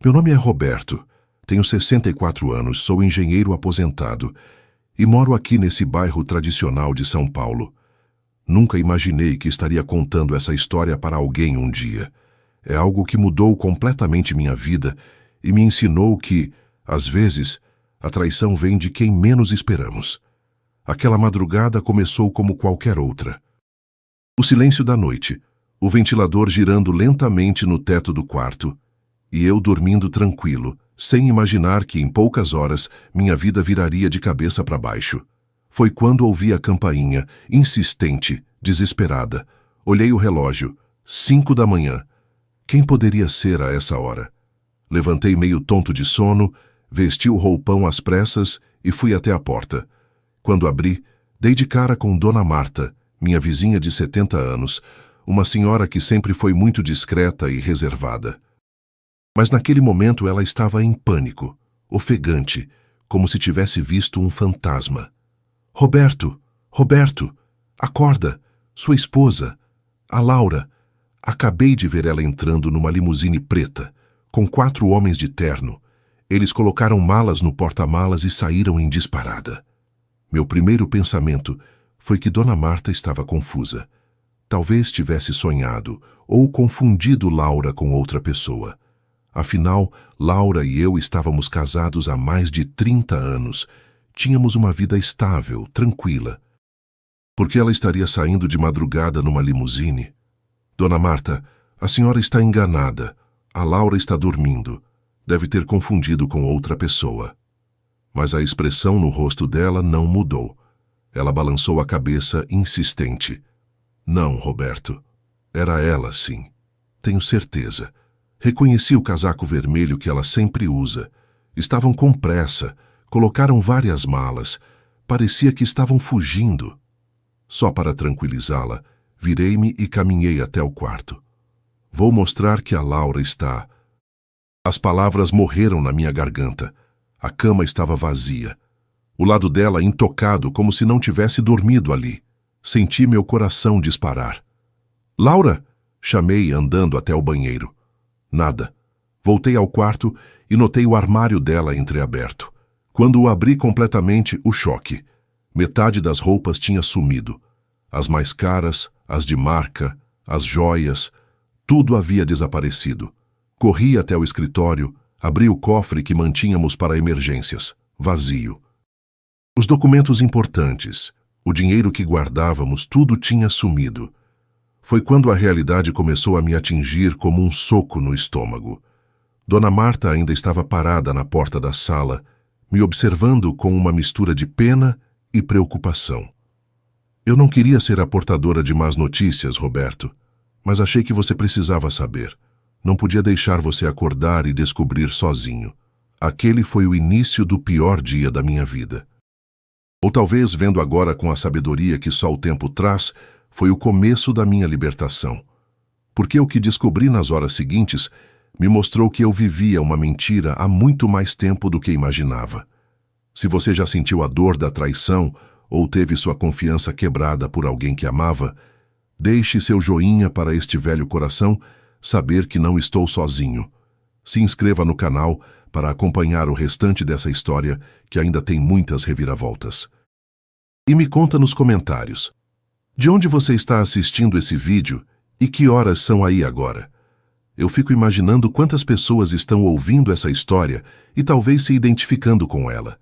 Meu nome é Roberto, tenho 64 anos, sou engenheiro aposentado e moro aqui nesse bairro tradicional de São Paulo. Nunca imaginei que estaria contando essa história para alguém um dia. É algo que mudou completamente minha vida e me ensinou que, às vezes, a traição vem de quem menos esperamos. Aquela madrugada começou como qualquer outra. O silêncio da noite, o ventilador girando lentamente no teto do quarto, e eu dormindo tranquilo, sem imaginar que em poucas horas minha vida viraria de cabeça para baixo. Foi quando ouvi a campainha, insistente, desesperada. Olhei o relógio, 5 da manhã. Quem poderia ser a essa hora? Levantei meio tonto de sono, vesti o roupão às pressas e fui até a porta. Quando abri, dei de cara com Dona Marta, minha vizinha de 70 anos, uma senhora que sempre foi muito discreta e reservada. Mas naquele momento ela estava em pânico, ofegante, como se tivesse visto um fantasma. Roberto, acorda, sua esposa, a Laura. Acabei de ver ela entrando numa limusine preta, com 4 homens de terno. Eles colocaram malas no porta-malas e saíram em disparada. Meu primeiro pensamento foi que Dona Marta estava confusa. Talvez tivesse sonhado ou confundido Laura com outra pessoa. Afinal, Laura e eu estávamos casados há mais de 30 anos. Tínhamos uma vida estável, tranquila. Por que ela estaria saindo de madrugada numa limusine? Dona Marta, a senhora está enganada. A Laura está dormindo. Deve ter confundido com outra pessoa. Mas a expressão no rosto dela não mudou. Ela balançou a cabeça, insistente. Não, Roberto. Era ela, sim. Tenho certeza. Reconheci o casaco vermelho que ela sempre usa. Estavam com pressa, colocaram várias malas. Parecia que estavam fugindo. Só para tranquilizá-la, virei-me e caminhei até o quarto. Vou mostrar que a Laura está... As palavras morreram na minha garganta. A cama estava vazia. O lado dela intocado, como se não tivesse dormido ali. Senti meu coração disparar. Laura! Chamei andando até o banheiro. Nada. Voltei ao quarto e notei o armário dela entreaberto. Quando o abri completamente, o choque. Metade das roupas tinha sumido. As mais caras, as de marca, as joias, tudo havia desaparecido. Corri até o escritório, abri o cofre que mantínhamos para emergências. Vazio. Os documentos importantes, o dinheiro que guardávamos, tudo tinha sumido. Foi quando a realidade começou a me atingir como um soco no estômago. Dona Marta ainda estava parada na porta da sala, me observando com uma mistura de pena e preocupação. Eu não queria ser a portadora de más notícias, Roberto, mas achei que você precisava saber. Não podia deixar você acordar e descobrir sozinho. Aquele foi o início do pior dia da minha vida. Ou talvez, vendo agora com a sabedoria que só o tempo traz, foi o começo da minha libertação. Porque o que descobri nas horas seguintes me mostrou que eu vivia uma mentira há muito mais tempo do que imaginava. Se você já sentiu a dor da traição ou teve sua confiança quebrada por alguém que amava, deixe seu joinha para este velho coração saber que não estou sozinho. Se inscreva no canal para acompanhar o restante dessa história que ainda tem muitas reviravoltas. E me conta nos comentários. De onde você está assistindo esse vídeo e que horas são aí agora? Eu fico imaginando quantas pessoas estão ouvindo essa história e talvez se identificando com ela.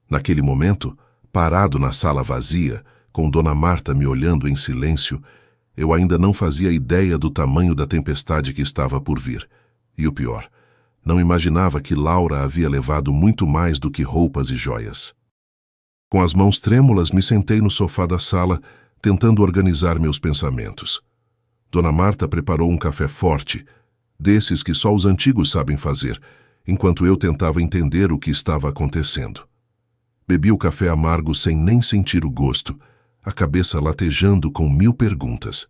Naquele momento, parado na sala vazia, com Dona Marta me olhando em silêncio, eu ainda não fazia ideia do tamanho da tempestade que estava por vir. E o pior, não imaginava que Laura havia levado muito mais do que roupas e joias. Com as mãos trêmulas, me sentei no sofá da sala, tentando organizar meus pensamentos. Dona Marta preparou um café forte, desses que só os antigos sabem fazer, enquanto eu tentava entender o que estava acontecendo. Bebi o café amargo sem nem sentir o gosto, a cabeça latejando com 1000 perguntas.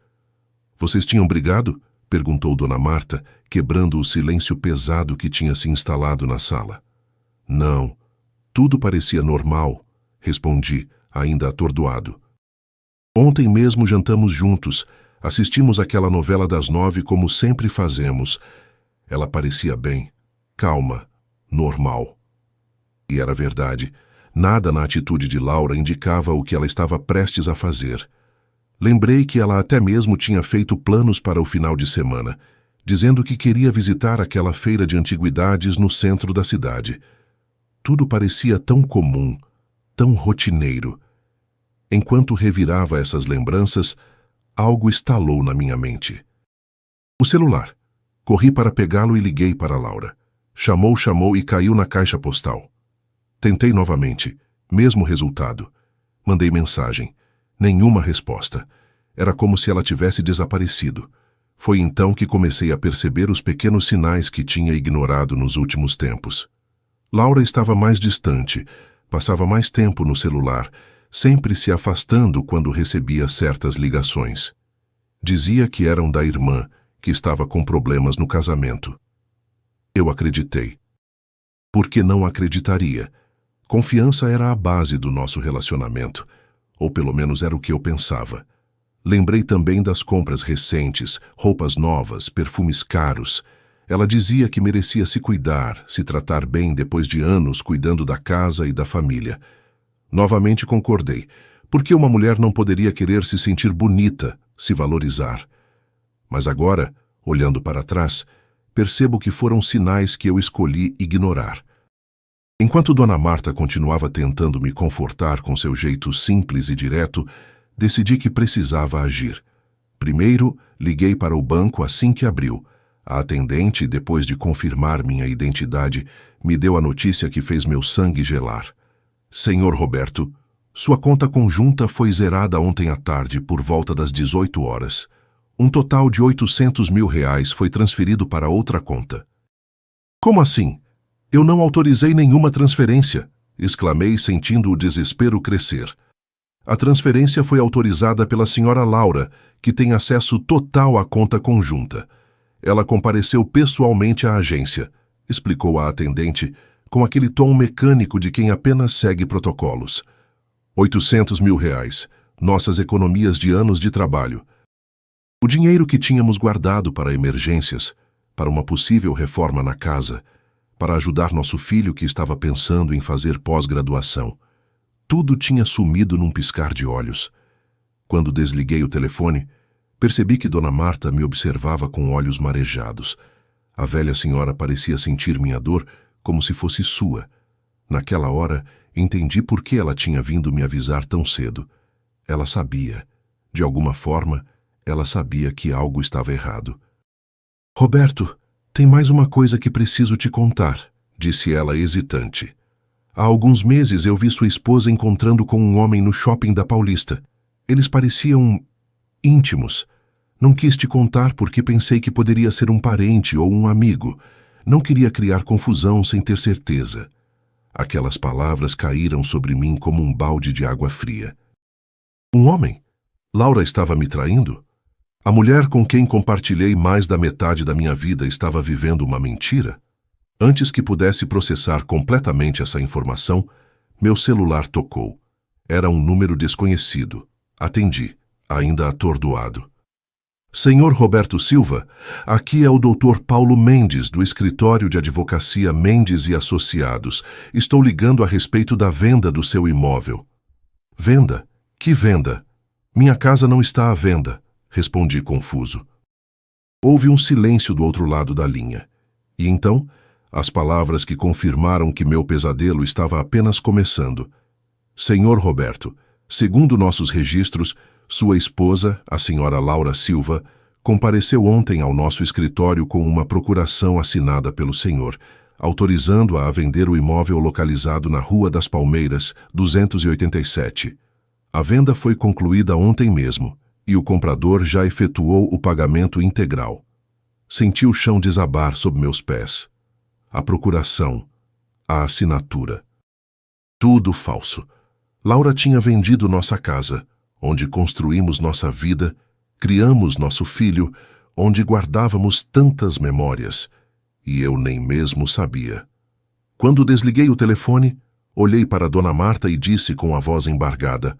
Vocês tinham brigado? Perguntou Dona Marta, quebrando o silêncio pesado que tinha se instalado na sala. Não, tudo parecia normal, respondi, ainda atordoado. Ontem mesmo jantamos juntos, assistimos aquela novela das 9 como sempre fazemos. Ela parecia bem. calma, normal. E era verdade. Nada na atitude de Laura indicava o que ela estava prestes a fazer. Lembrei que ela até mesmo tinha feito planos para o final de semana, dizendo que queria visitar aquela feira de antiguidades no centro da cidade. Tudo parecia tão comum, tão rotineiro. Enquanto revirava essas lembranças, algo estalou na minha mente. O celular. Corri para pegá-lo e liguei para Laura. Chamou e caiu na caixa postal. Tentei novamente, mesmo resultado. Mandei mensagem. Nenhuma resposta. Era como se ela tivesse desaparecido. Foi então que comecei a perceber os pequenos sinais que tinha ignorado nos últimos tempos. Laura estava mais distante, passava mais tempo no celular, sempre se afastando quando recebia certas ligações. Dizia que eram da irmã, que estava com problemas no casamento. Eu acreditei. Por que não acreditaria? Confiança era a base do nosso relacionamento, ou pelo menos era o que eu pensava. Lembrei também das compras recentes, roupas novas, perfumes caros. Ela dizia que merecia se cuidar, se tratar bem depois de anos cuidando da casa e da família. Novamente concordei. Por que uma mulher não poderia querer se sentir bonita, se valorizar? Mas agora, olhando para trás, percebo que foram sinais que eu escolhi ignorar. Enquanto Dona Marta continuava tentando me confortar com seu jeito simples e direto, decidi que precisava agir. Primeiro, liguei para o banco assim que abriu. A atendente, depois de confirmar minha identidade, me deu a notícia que fez meu sangue gelar. Senhor Roberto, sua conta conjunta foi zerada ontem à tarde por volta das 18 horas. Um total de R$800 mil foi transferido para outra conta. Como assim? Eu não autorizei nenhuma transferência, exclamei, sentindo o desespero crescer. A transferência foi autorizada pela senhora Laura, que tem acesso total à conta conjunta. Ela compareceu pessoalmente à agência, explicou a atendente, com aquele tom mecânico de quem apenas segue protocolos. R$800 mil, nossas economias de anos de trabalho. O dinheiro que tínhamos guardado para emergências, para uma possível reforma na casa, para ajudar nosso filho que estava pensando em fazer pós-graduação. Tudo tinha sumido num piscar de olhos. Quando desliguei o telefone, percebi que Dona Marta me observava com olhos marejados. A velha senhora parecia sentir minha dor como se fosse sua. Naquela hora, entendi por que ela tinha vindo me avisar tão cedo. Ela sabia. De alguma forma, ela sabia que algo estava errado. Roberto, tem mais uma coisa que preciso te contar, disse ela hesitante. Há alguns meses eu vi sua esposa encontrando com um homem no shopping da Paulista. Eles pareciam íntimos. Não quis te contar porque pensei que poderia ser um parente ou um amigo. Não queria criar confusão sem ter certeza. Aquelas palavras caíram sobre mim como um balde de água fria. Um homem? Laura estava me traindo? A mulher com quem compartilhei mais da metade da minha vida estava vivendo uma mentira? Antes que pudesse processar completamente essa informação, meu celular tocou. Era um número desconhecido. Atendi, ainda atordoado. Senhor Roberto Silva, aqui é o Dr. Paulo Mendes, do escritório de advocacia Mendes e Associados. Estou ligando a respeito da venda do seu imóvel. Venda? Que venda? Minha casa não está à venda, respondi confuso. Houve um silêncio do outro lado da linha. E então, as palavras que confirmaram que meu pesadelo estava apenas começando. Senhor Roberto, segundo nossos registros, sua esposa, a senhora Laura Silva, compareceu ontem ao nosso escritório com uma procuração assinada pelo senhor, autorizando-a a vender o imóvel localizado na Rua das Palmeiras, 287. A venda foi concluída ontem mesmo, e o comprador já efetuou o pagamento integral. Senti o chão desabar sob meus pés. A procuração, a assinatura. Tudo falso. Laura tinha vendido nossa casa, onde construímos nossa vida, criamos nosso filho, onde guardávamos tantas memórias, e eu nem mesmo sabia. Quando desliguei o telefone, olhei para Dona Marta e disse com a voz embargada: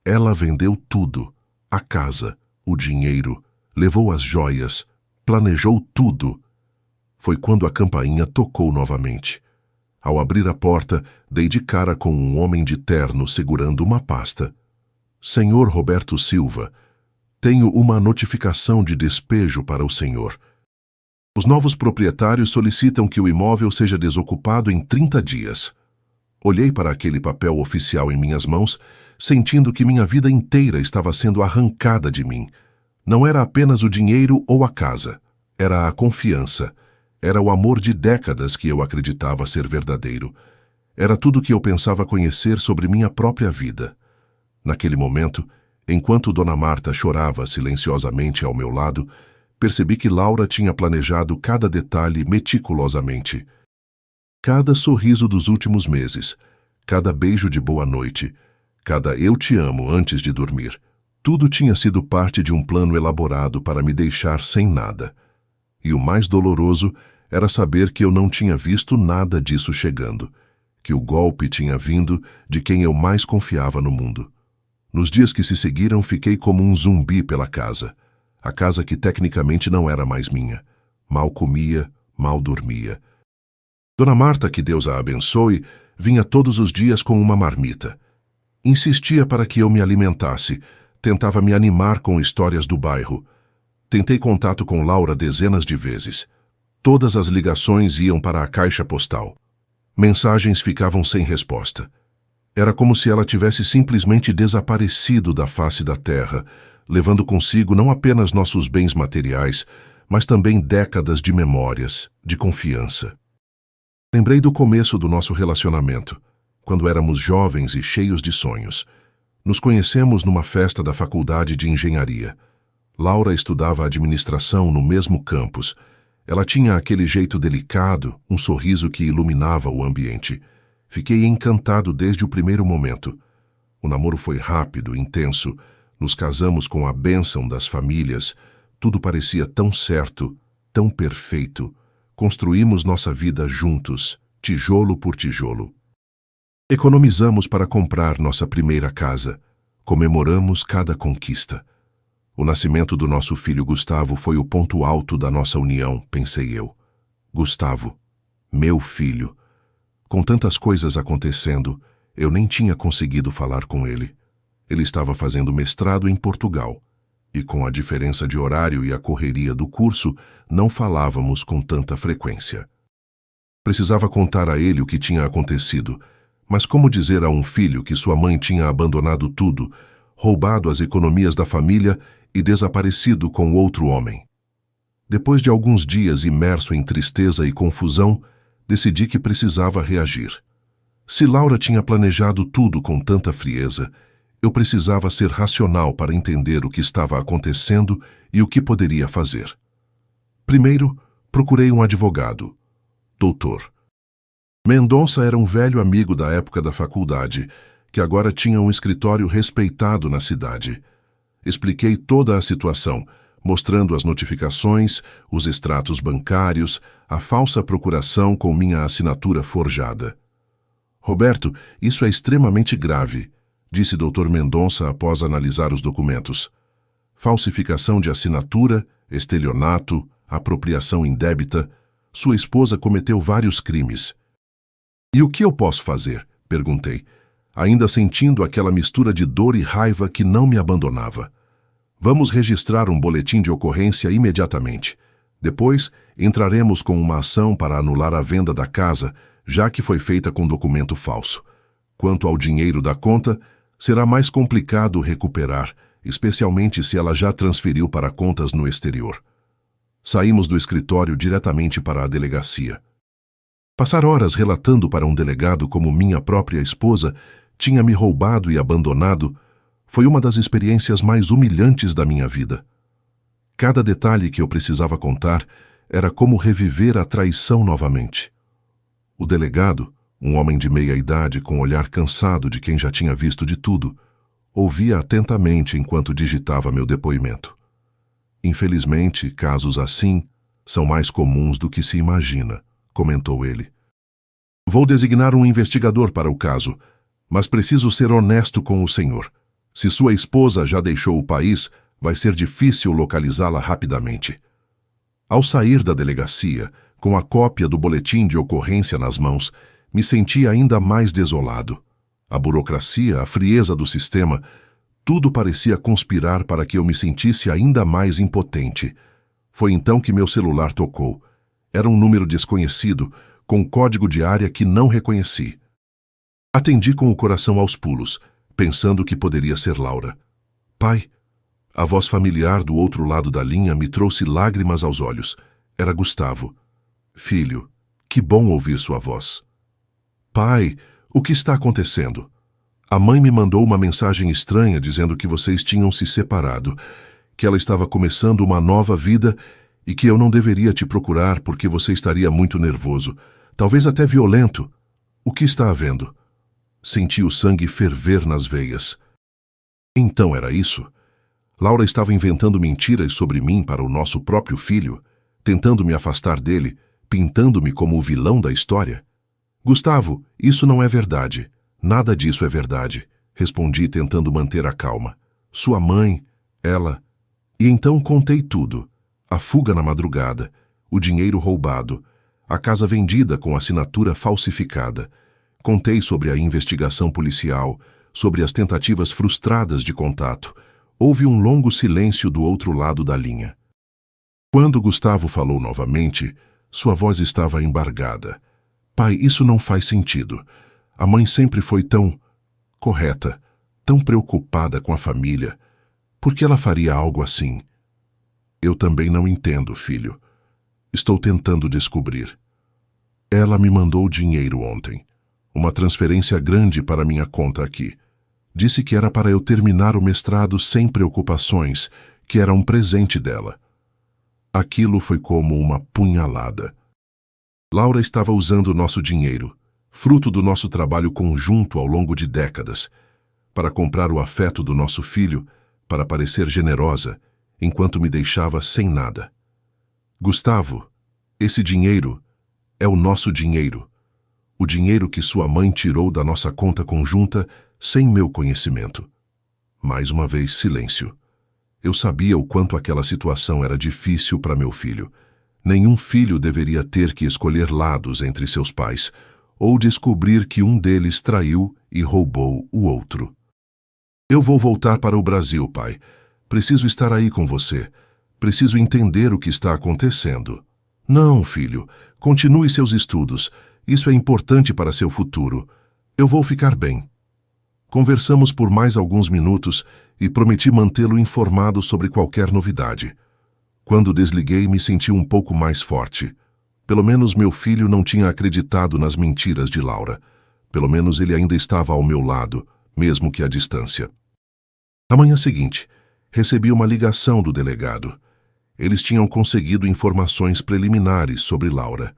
ela vendeu tudo, a casa, o dinheiro, levou as joias, planejou tudo. foi quando a campainha tocou novamente. Ao abrir a porta, dei de cara com um homem de terno segurando uma pasta. Senhor Roberto Silva, tenho uma notificação de despejo para o senhor. Os novos proprietários solicitam que o imóvel seja desocupado em 30 dias. Olhei para aquele papel oficial em minhas mãos, sentindo que minha vida inteira estava sendo arrancada de mim. Não era apenas o dinheiro ou a casa, era a confiança. Era o amor de décadas que eu acreditava ser verdadeiro. Era tudo que eu pensava conhecer sobre minha própria vida. Naquele momento, enquanto Dona Marta chorava silenciosamente ao meu lado, percebi que Laura tinha planejado cada detalhe meticulosamente. Cada sorriso dos últimos meses, cada beijo de boa noite, cada eu te amo antes de dormir, tudo tinha sido parte de um plano elaborado para me deixar sem nada. E o mais doloroso era saber que eu não tinha visto nada disso chegando, que o golpe tinha vindo de quem eu mais confiava no mundo. Nos dias que se seguiram, fiquei como um zumbi pela casa. A casa que tecnicamente não era mais minha. Mal comia, mal dormia. Dona Marta, que Deus a abençoe, vinha todos os dias com uma marmita. Insistia para que eu me alimentasse, tentava me animar com histórias do bairro. Tentei contato com Laura dezenas de vezes. Todas as ligações iam para a caixa postal. Mensagens ficavam sem resposta. Era como se ela tivesse simplesmente desaparecido da face da terra, levando consigo não apenas nossos bens materiais, mas também décadas de memórias, de confiança. Lembrei do começo do nosso relacionamento, quando éramos jovens e cheios de sonhos. Nos conhecemos numa festa da faculdade de engenharia. Laura estudava administração no mesmo campus. Ela tinha aquele jeito delicado, um sorriso que iluminava o ambiente. Fiquei encantado desde o primeiro momento. O namoro foi rápido, intenso. Nos casamos com a bênção das famílias. Tudo parecia tão certo, tão perfeito. Construímos nossa vida juntos, tijolo por tijolo. Economizamos para comprar nossa primeira casa. Comemoramos cada conquista. O nascimento do nosso filho Gustavo foi o ponto alto da nossa união, pensei eu. Gustavo, meu filho. Com tantas coisas acontecendo, eu nem tinha conseguido falar com ele. Ele estava fazendo mestrado em Portugal, e com a diferença de horário e a correria do curso, não falávamos com tanta frequência. Precisava contar a ele o que tinha acontecido, mas como dizer a um filho que sua mãe tinha abandonado tudo, roubado as economias da família e desaparecido com outro homem? Depois de alguns dias imerso em tristeza e confusão, decidi que precisava reagir. Se Laura tinha planejado tudo com tanta frieza, eu precisava ser racional para entender o que estava acontecendo e o que poderia fazer. Primeiro, procurei um advogado, doutor. Mendonça era um velho amigo da época da faculdade, que agora tinha um escritório respeitado na cidade. Expliquei toda a situação, mostrando as notificações, os extratos bancários, a falsa procuração com minha assinatura forjada. Roberto, isso é extremamente grave, disse Dr. Mendonça após analisar os documentos. Falsificação de assinatura, estelionato, apropriação indébita. Sua esposa cometeu vários crimes. E o que eu posso fazer? Perguntei, ainda sentindo aquela mistura de dor e raiva que não me abandonava. Vamos registrar um boletim de ocorrência imediatamente. Depois, entraremos com uma ação para anular a venda da casa, já que foi feita com documento falso. Quanto ao dinheiro da conta, será mais complicado recuperar, especialmente se ela já transferiu para contas no exterior. Saímos do escritório diretamente para a delegacia. Passar horas relatando para um delegado como minha própria esposa tinha me roubado e abandonado foi uma das experiências mais humilhantes da minha vida. Cada detalhe que eu precisava contar era como reviver a traição novamente. O delegado, um homem de meia idade com olhar cansado de quem já tinha visto de tudo, ouvia atentamente enquanto digitava meu depoimento. Infelizmente, casos assim são mais comuns do que se imagina, comentou ele. Vou designar um investigador para o caso, mas preciso ser honesto com o senhor. Se sua esposa já deixou o país, vai ser difícil localizá-la rapidamente. Ao sair da delegacia, com a cópia do boletim de ocorrência nas mãos, me senti ainda mais desolado. A burocracia, a frieza do sistema, tudo parecia conspirar para que eu me sentisse ainda mais impotente. Foi então que meu celular tocou. Era um número desconhecido, com código de área que não reconheci. Atendi com o coração aos pulos, pensando que poderia ser Laura. Pai, a voz familiar do outro lado da linha me trouxe lágrimas aos olhos. Era Gustavo. Filho, que bom ouvir sua voz. Pai, o que está acontecendo? A mãe me mandou uma mensagem estranha dizendo que vocês tinham se separado, que ela estava começando uma nova vida e que eu não deveria te procurar porque você estaria muito nervoso, talvez até violento. O que está havendo? Senti o sangue ferver nas veias. Então era isso? Laura estava inventando mentiras sobre mim para o nosso próprio filho, tentando me afastar dele, pintando-me como o vilão da história? Gustavo, isso não é verdade. Nada disso é verdade, respondi tentando manter a calma. Sua mãe, ela... E então contei tudo. A fuga na madrugada, o dinheiro roubado, a casa vendida com assinatura falsificada. Contei sobre a investigação policial, sobre as tentativas frustradas de contato. Houve um longo silêncio do outro lado da linha. Quando Gustavo falou novamente, sua voz estava embargada. Pai, isso não faz sentido. A mãe sempre foi tão correta, tão preocupada com a família. Por que ela faria algo assim? Eu também não entendo, filho. Estou tentando descobrir. Ela me mandou dinheiro ontem. Uma transferência grande para minha conta aqui. Disse que era para eu terminar o mestrado sem preocupações, que era um presente dela. Aquilo foi como uma punhalada. Laura estava usando nosso dinheiro, fruto do nosso trabalho conjunto ao longo de décadas, para comprar o afeto do nosso filho, para parecer generosa, enquanto me deixava sem nada. Gustavo, esse dinheiro é o nosso dinheiro. O dinheiro que sua mãe tirou da nossa conta conjunta sem meu conhecimento. Mais uma vez, silêncio. Eu sabia o quanto aquela situação era difícil para meu filho. Nenhum filho deveria ter que escolher lados entre seus pais, ou descobrir que um deles traiu e roubou o outro. Eu vou voltar para o Brasil, pai. Preciso estar aí com você. Preciso entender o que está acontecendo. Não, filho. Continue seus estudos. Isso é importante para seu futuro. Eu vou ficar bem. Conversamos por mais alguns minutos e prometi mantê-lo informado sobre qualquer novidade. Quando desliguei, me senti um pouco mais forte. Pelo menos meu filho não tinha acreditado nas mentiras de Laura. Pelo menos ele ainda estava ao meu lado, mesmo que à distância. Na manhã seguinte, recebi uma ligação do delegado. Eles tinham conseguido informações preliminares sobre Laura.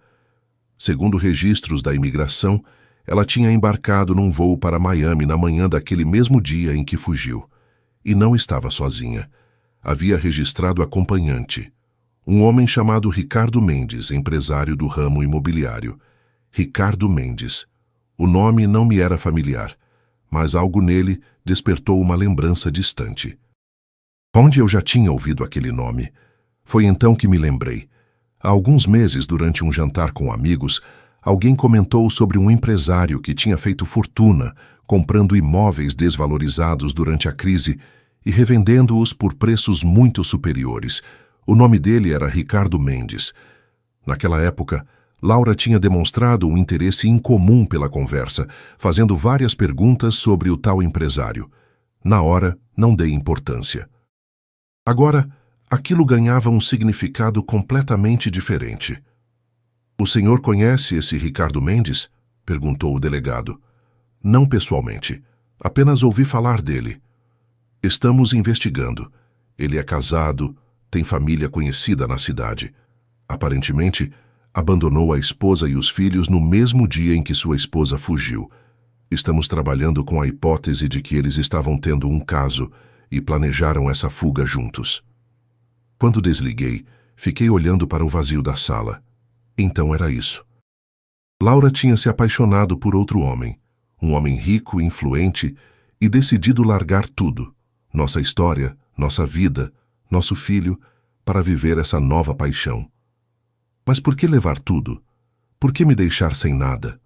Segundo registros da imigração, ela tinha embarcado num voo para Miami na manhã daquele mesmo dia em que fugiu. E não estava sozinha. Havia registrado acompanhante. Um homem chamado Ricardo Mendes, empresário do ramo imobiliário. Ricardo Mendes. O nome não me era familiar, mas algo nele despertou uma lembrança distante. Onde eu já tinha ouvido aquele nome? Foi então que me lembrei. Há alguns meses, durante um jantar com amigos, alguém comentou sobre um empresário que tinha feito fortuna comprando imóveis desvalorizados durante a crise e revendendo-os por preços muito superiores. O nome dele era Ricardo Mendes. Naquela época, Laura tinha demonstrado um interesse incomum pela conversa, fazendo várias perguntas sobre o tal empresário. Na hora, não dei importância. Agora, aquilo ganhava um significado completamente diferente. O senhor conhece esse Ricardo Mendes? Perguntou o delegado. Não pessoalmente. Apenas ouvi falar dele. Estamos investigando. Ele é casado, tem família conhecida na cidade. Aparentemente, abandonou a esposa e os filhos no mesmo dia em que sua esposa fugiu. Estamos trabalhando com a hipótese de que eles estavam tendo um caso e planejaram essa fuga juntos. Quando desliguei, fiquei olhando para o vazio da sala. Então era isso. Laura tinha se apaixonado por outro homem, um homem rico e influente, e decidido largar tudo, nossa história, nossa vida, nosso filho, para viver essa nova paixão. Mas por que levar tudo? Por que me deixar sem nada?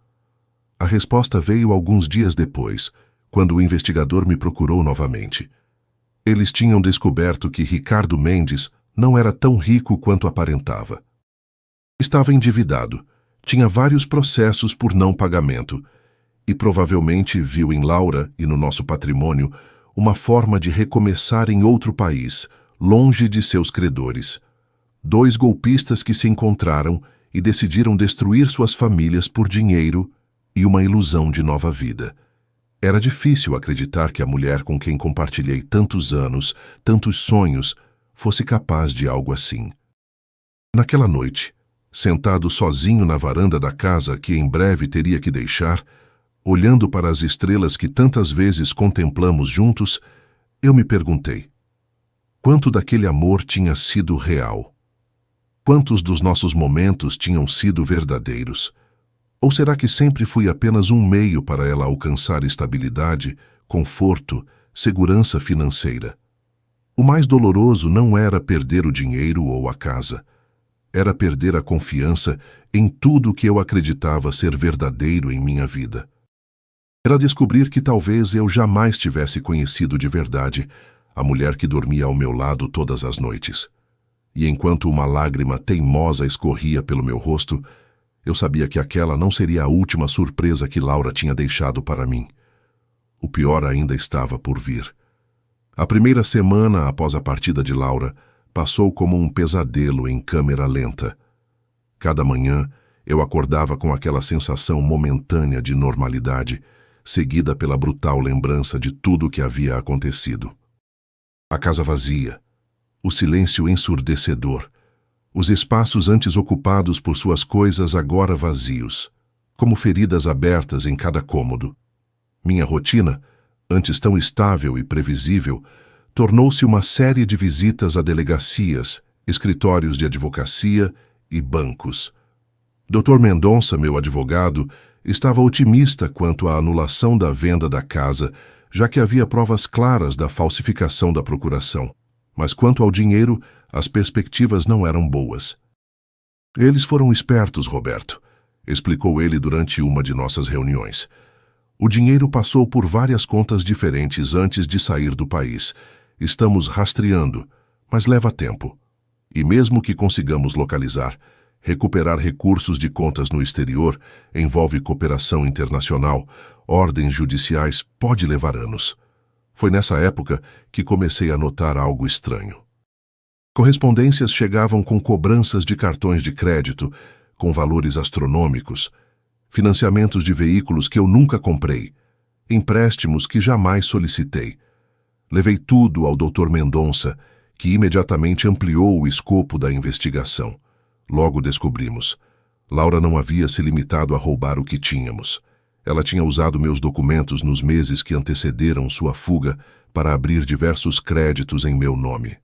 A resposta veio alguns dias depois, quando o investigador me procurou novamente. Eles tinham descoberto que Ricardo Mendes não era tão rico quanto aparentava. Estava endividado, tinha vários processos por não pagamento e provavelmente viu em Laura e no nosso patrimônio uma forma de recomeçar em outro país, longe de seus credores. Dois golpistas que se encontraram e decidiram destruir suas famílias por dinheiro e uma ilusão de nova vida. Era difícil acreditar que a mulher com quem compartilhei tantos anos, tantos sonhos, fosse capaz de algo assim. Naquela noite, sentado sozinho na varanda da casa que em breve teria que deixar, olhando para as estrelas que tantas vezes contemplamos juntos, eu me perguntei: quanto daquele amor tinha sido real? Quantos dos nossos momentos tinham sido verdadeiros? Ou será que sempre fui apenas um meio para ela alcançar estabilidade, conforto, segurança financeira? O mais doloroso não era perder o dinheiro ou a casa. Era perder a confiança em tudo que eu acreditava ser verdadeiro em minha vida. Era descobrir que talvez eu jamais tivesse conhecido de verdade a mulher que dormia ao meu lado todas as noites. E enquanto uma lágrima teimosa escorria pelo meu rosto, eu sabia que aquela não seria a última surpresa que Laura tinha deixado para mim. O pior ainda estava por vir. A primeira semana após a partida de Laura passou como um pesadelo em câmera lenta. Cada manhã eu acordava com aquela sensação momentânea de normalidade, seguida pela brutal lembrança de tudo o que havia acontecido. A casa vazia, o silêncio ensurdecedor, os espaços antes ocupados por suas coisas agora vazios, como feridas abertas em cada cômodo. Minha rotina, antes tão estável e previsível, tornou-se uma série de visitas a delegacias, escritórios de advocacia e bancos. Dr. Mendonça, meu advogado, estava otimista quanto à anulação da venda da casa, já que havia provas claras da falsificação da procuração. Mas quanto ao dinheiro, as perspectivas não eram boas. Eles foram espertos, Roberto, explicou ele durante uma de nossas reuniões. O dinheiro passou por várias contas diferentes antes de sair do país. Estamos rastreando, mas leva tempo. E mesmo que consigamos localizar, recuperar recursos de contas no exterior envolve cooperação internacional, ordens judiciais, pode levar anos. Foi nessa época que comecei a notar algo estranho. Correspondências chegavam com cobranças de cartões de crédito, com valores astronômicos, financiamentos de veículos que eu nunca comprei, empréstimos que jamais solicitei. Levei tudo ao Dr. Mendonça, que imediatamente ampliou o escopo da investigação. Logo descobrimos. Laura não havia se limitado a roubar o que tínhamos. Ela tinha usado meus documentos nos meses que antecederam sua fuga para abrir diversos créditos em meu nome.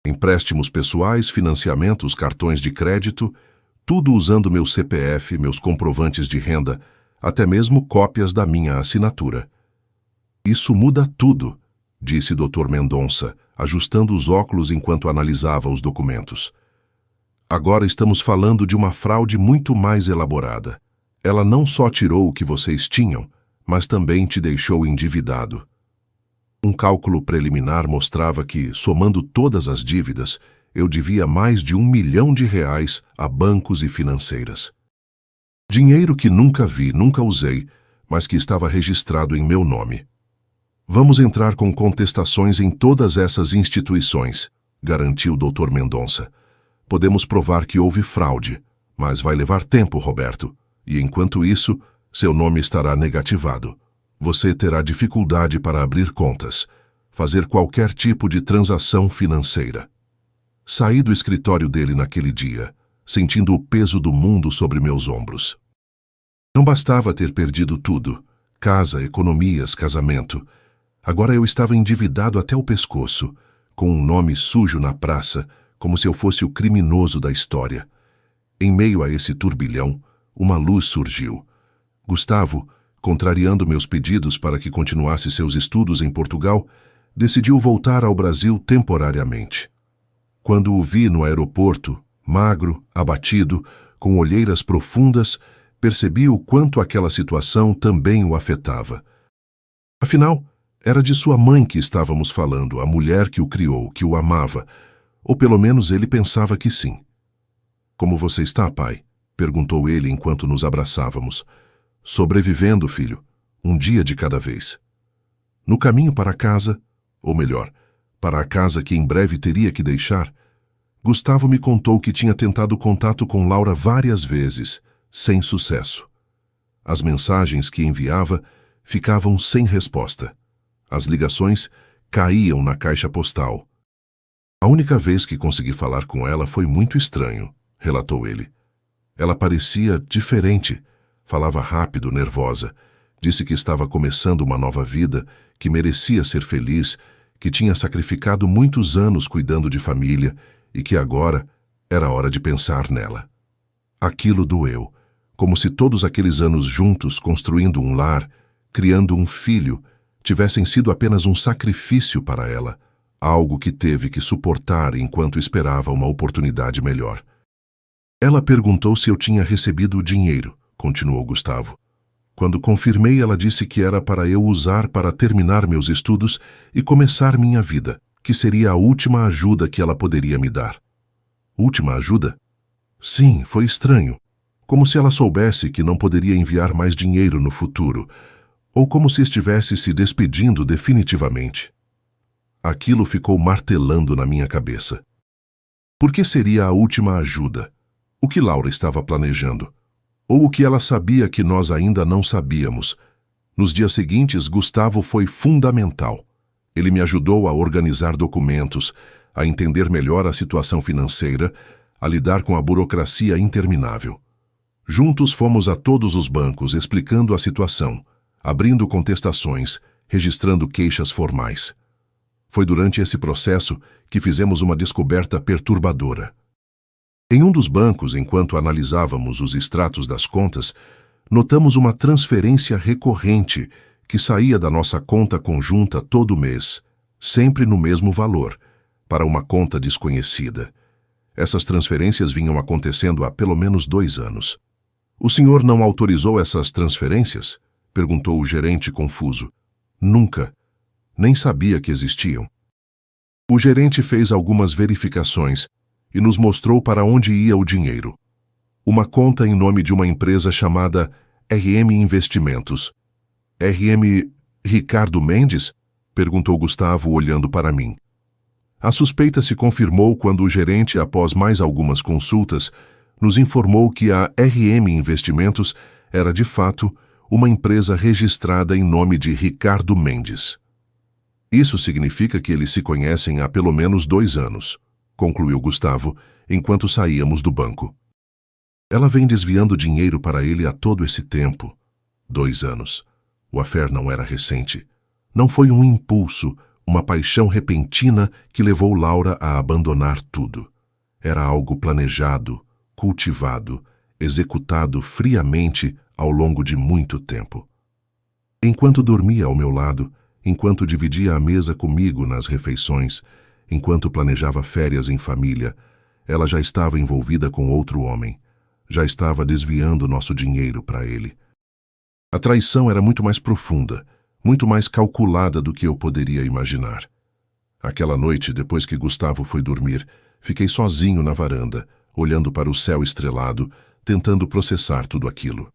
Empréstimos pessoais, financiamentos, cartões de crédito, tudo usando meu CPF, meus comprovantes de renda, até mesmo cópias da minha assinatura. Isso muda tudo, disse Dr. Mendonça, ajustando os óculos enquanto analisava os documentos. Agora estamos falando de uma fraude muito mais elaborada. Ela não só tirou o que vocês tinham, mas também te deixou endividado. Um cálculo preliminar mostrava que, somando todas as dívidas, eu devia mais de R$1 milhão a bancos e financeiras. Dinheiro que nunca vi, nunca usei, mas que estava registrado em meu nome. Vamos entrar com contestações em todas essas instituições, garantiu o Dr. Mendonça. Podemos provar que houve fraude, mas vai levar tempo, Roberto, e enquanto isso, seu nome estará negativado. Você terá dificuldade para abrir contas, fazer qualquer tipo de transação financeira. Saí do escritório dele naquele dia, sentindo o peso do mundo sobre meus ombros. Não bastava ter perdido tudo, casa, economias, casamento. Agora eu estava endividado até o pescoço, com um nome sujo na praça, como se eu fosse o criminoso da história. Em meio a esse turbilhão, uma luz surgiu. Gustavo, contrariando meus pedidos para que continuasse seus estudos em Portugal, decidiu voltar ao Brasil temporariamente. Quando o vi no aeroporto, Magro, abatido, com olheiras profundas, percebi o quanto aquela situação também o afetava. Afinal, era de sua mãe que estávamos falando, a mulher que o criou, que o amava, ou pelo menos ele pensava que sim. "Como você está, pai?" perguntou ele enquanto nos abraçávamos. "Sobrevivendo, filho, um dia de cada vez." No caminho para casa, ou melhor, para a casa que em breve teria que deixar, Gustavo me contou que tinha tentado contato com Laura várias vezes, sem sucesso. As mensagens que enviava ficavam sem resposta. As ligações caíam na caixa postal. "A única vez que consegui falar com ela foi muito estranho", relatou ele. "Ela parecia diferente, falava rápido, nervosa. Disse que estava começando uma nova vida, que merecia ser feliz, que tinha sacrificado muitos anos cuidando de família e que agora era hora de pensar nela." Aquilo doeu, como se todos aqueles anos juntos construindo um lar, criando um filho, tivessem sido apenas um sacrifício para ela, algo que teve que suportar enquanto esperava uma oportunidade melhor. "Ela perguntou se eu tinha recebido o dinheiro", continuou Gustavo. "Quando confirmei, ela disse que era para eu usar para terminar meus estudos e começar minha vida, que seria a última ajuda que ela poderia me dar." "Última ajuda?" "Sim, foi estranho. Como se ela soubesse que não poderia enviar mais dinheiro no futuro, ou como se estivesse se despedindo definitivamente." Aquilo ficou martelando na minha cabeça. Por que seria a última ajuda? O que Laura estava planejando? Ou o que ela sabia que nós ainda não sabíamos? Nos dias seguintes, Gustavo foi fundamental. Ele me ajudou a organizar documentos, a entender melhor a situação financeira, a lidar com a burocracia interminável. Juntos fomos a todos os bancos explicando a situação, abrindo contestações, registrando queixas formais. Foi durante esse processo que fizemos uma descoberta perturbadora. Em um dos bancos, enquanto analisávamos os extratos das contas, notamos uma transferência recorrente que saía da nossa conta conjunta todo mês, sempre no mesmo valor, para uma conta desconhecida. Essas transferências vinham acontecendo há pelo menos 2 anos. "O senhor não autorizou essas transferências?" perguntou o gerente confuso. "Nunca. Nem sabia que existiam." O gerente fez algumas verificações e nos mostrou para onde ia o dinheiro. Uma conta em nome de uma empresa chamada RM Investimentos. "RM Ricardo Mendes?" perguntou Gustavo olhando para mim. A suspeita se confirmou quando o gerente, após mais algumas consultas, nos informou que a RM Investimentos era, de fato, uma empresa registrada em nome de Ricardo Mendes. "Isso significa que eles se conhecem há pelo menos 2 anos", concluiu Gustavo, enquanto saíamos do banco. "Ela vem desviando dinheiro para ele há todo esse tempo." 2 anos. O affair não era recente. Não foi um impulso, uma paixão repentina que levou Laura a abandonar tudo. Era algo planejado, cultivado, executado friamente ao longo de muito tempo. Enquanto dormia ao meu lado, enquanto dividia a mesa comigo nas refeições, enquanto planejava férias em família, ela já estava envolvida com outro homem. Já estava desviando nosso dinheiro para ele. A traição era muito mais profunda, muito mais calculada do que eu poderia imaginar. Aquela noite, depois que Gustavo foi dormir, fiquei sozinho na varanda, olhando para o céu estrelado, tentando processar tudo aquilo.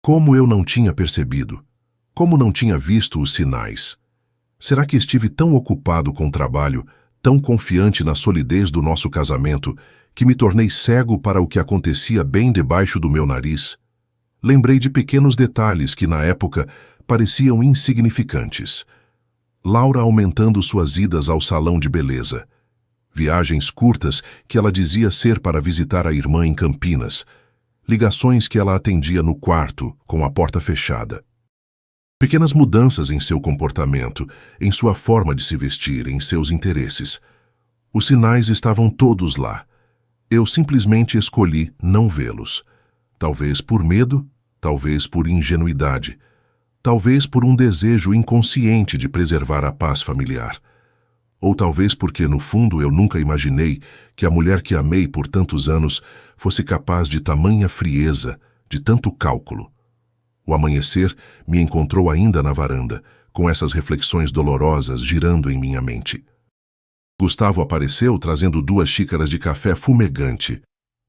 Como eu não tinha percebido? Como não tinha visto os sinais? Será que estive tão ocupado com o trabalho, tão confiante na solidez do nosso casamento, que me tornei cego para o que acontecia bem debaixo do meu nariz? Lembrei de pequenos detalhes que, na época, pareciam insignificantes. Laura aumentando suas idas ao salão de beleza. Viagens curtas que ela dizia ser para visitar a irmã em Campinas. Ligações que ela atendia no quarto, com a porta fechada. Pequenas mudanças em seu comportamento, em sua forma de se vestir, em seus interesses. Os sinais estavam todos lá. Eu simplesmente escolhi não vê-los. Talvez por medo, talvez por ingenuidade, talvez por um desejo inconsciente de preservar a paz familiar. Ou talvez porque, no fundo, eu nunca imaginei que a mulher que amei por tantos anos fosse capaz de tamanha frieza, de tanto cálculo. O amanhecer me encontrou ainda na varanda, com essas reflexões dolorosas girando em minha mente. Gustavo apareceu trazendo 2 xícaras de café fumegante.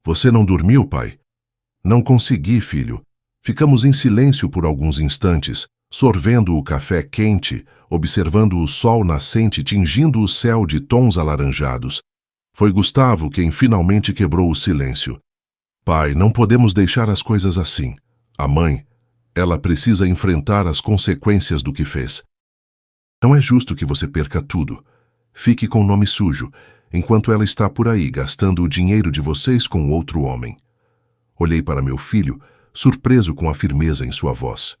Você não dormiu, pai? Não consegui, filho. Ficamos em silêncio por alguns instantes, sorvendo o café quente, observando o sol nascente tingindo o céu de tons alaranjados. Foi Gustavo quem finalmente quebrou o silêncio. Pai, não podemos deixar as coisas assim. A mãe, ela precisa enfrentar as consequências do que fez. Não é justo que você perca tudo. Fique com o nome sujo, enquanto ela está por aí gastando o dinheiro de vocês com outro homem. Olhei para meu filho, surpreso com a firmeza em sua voz.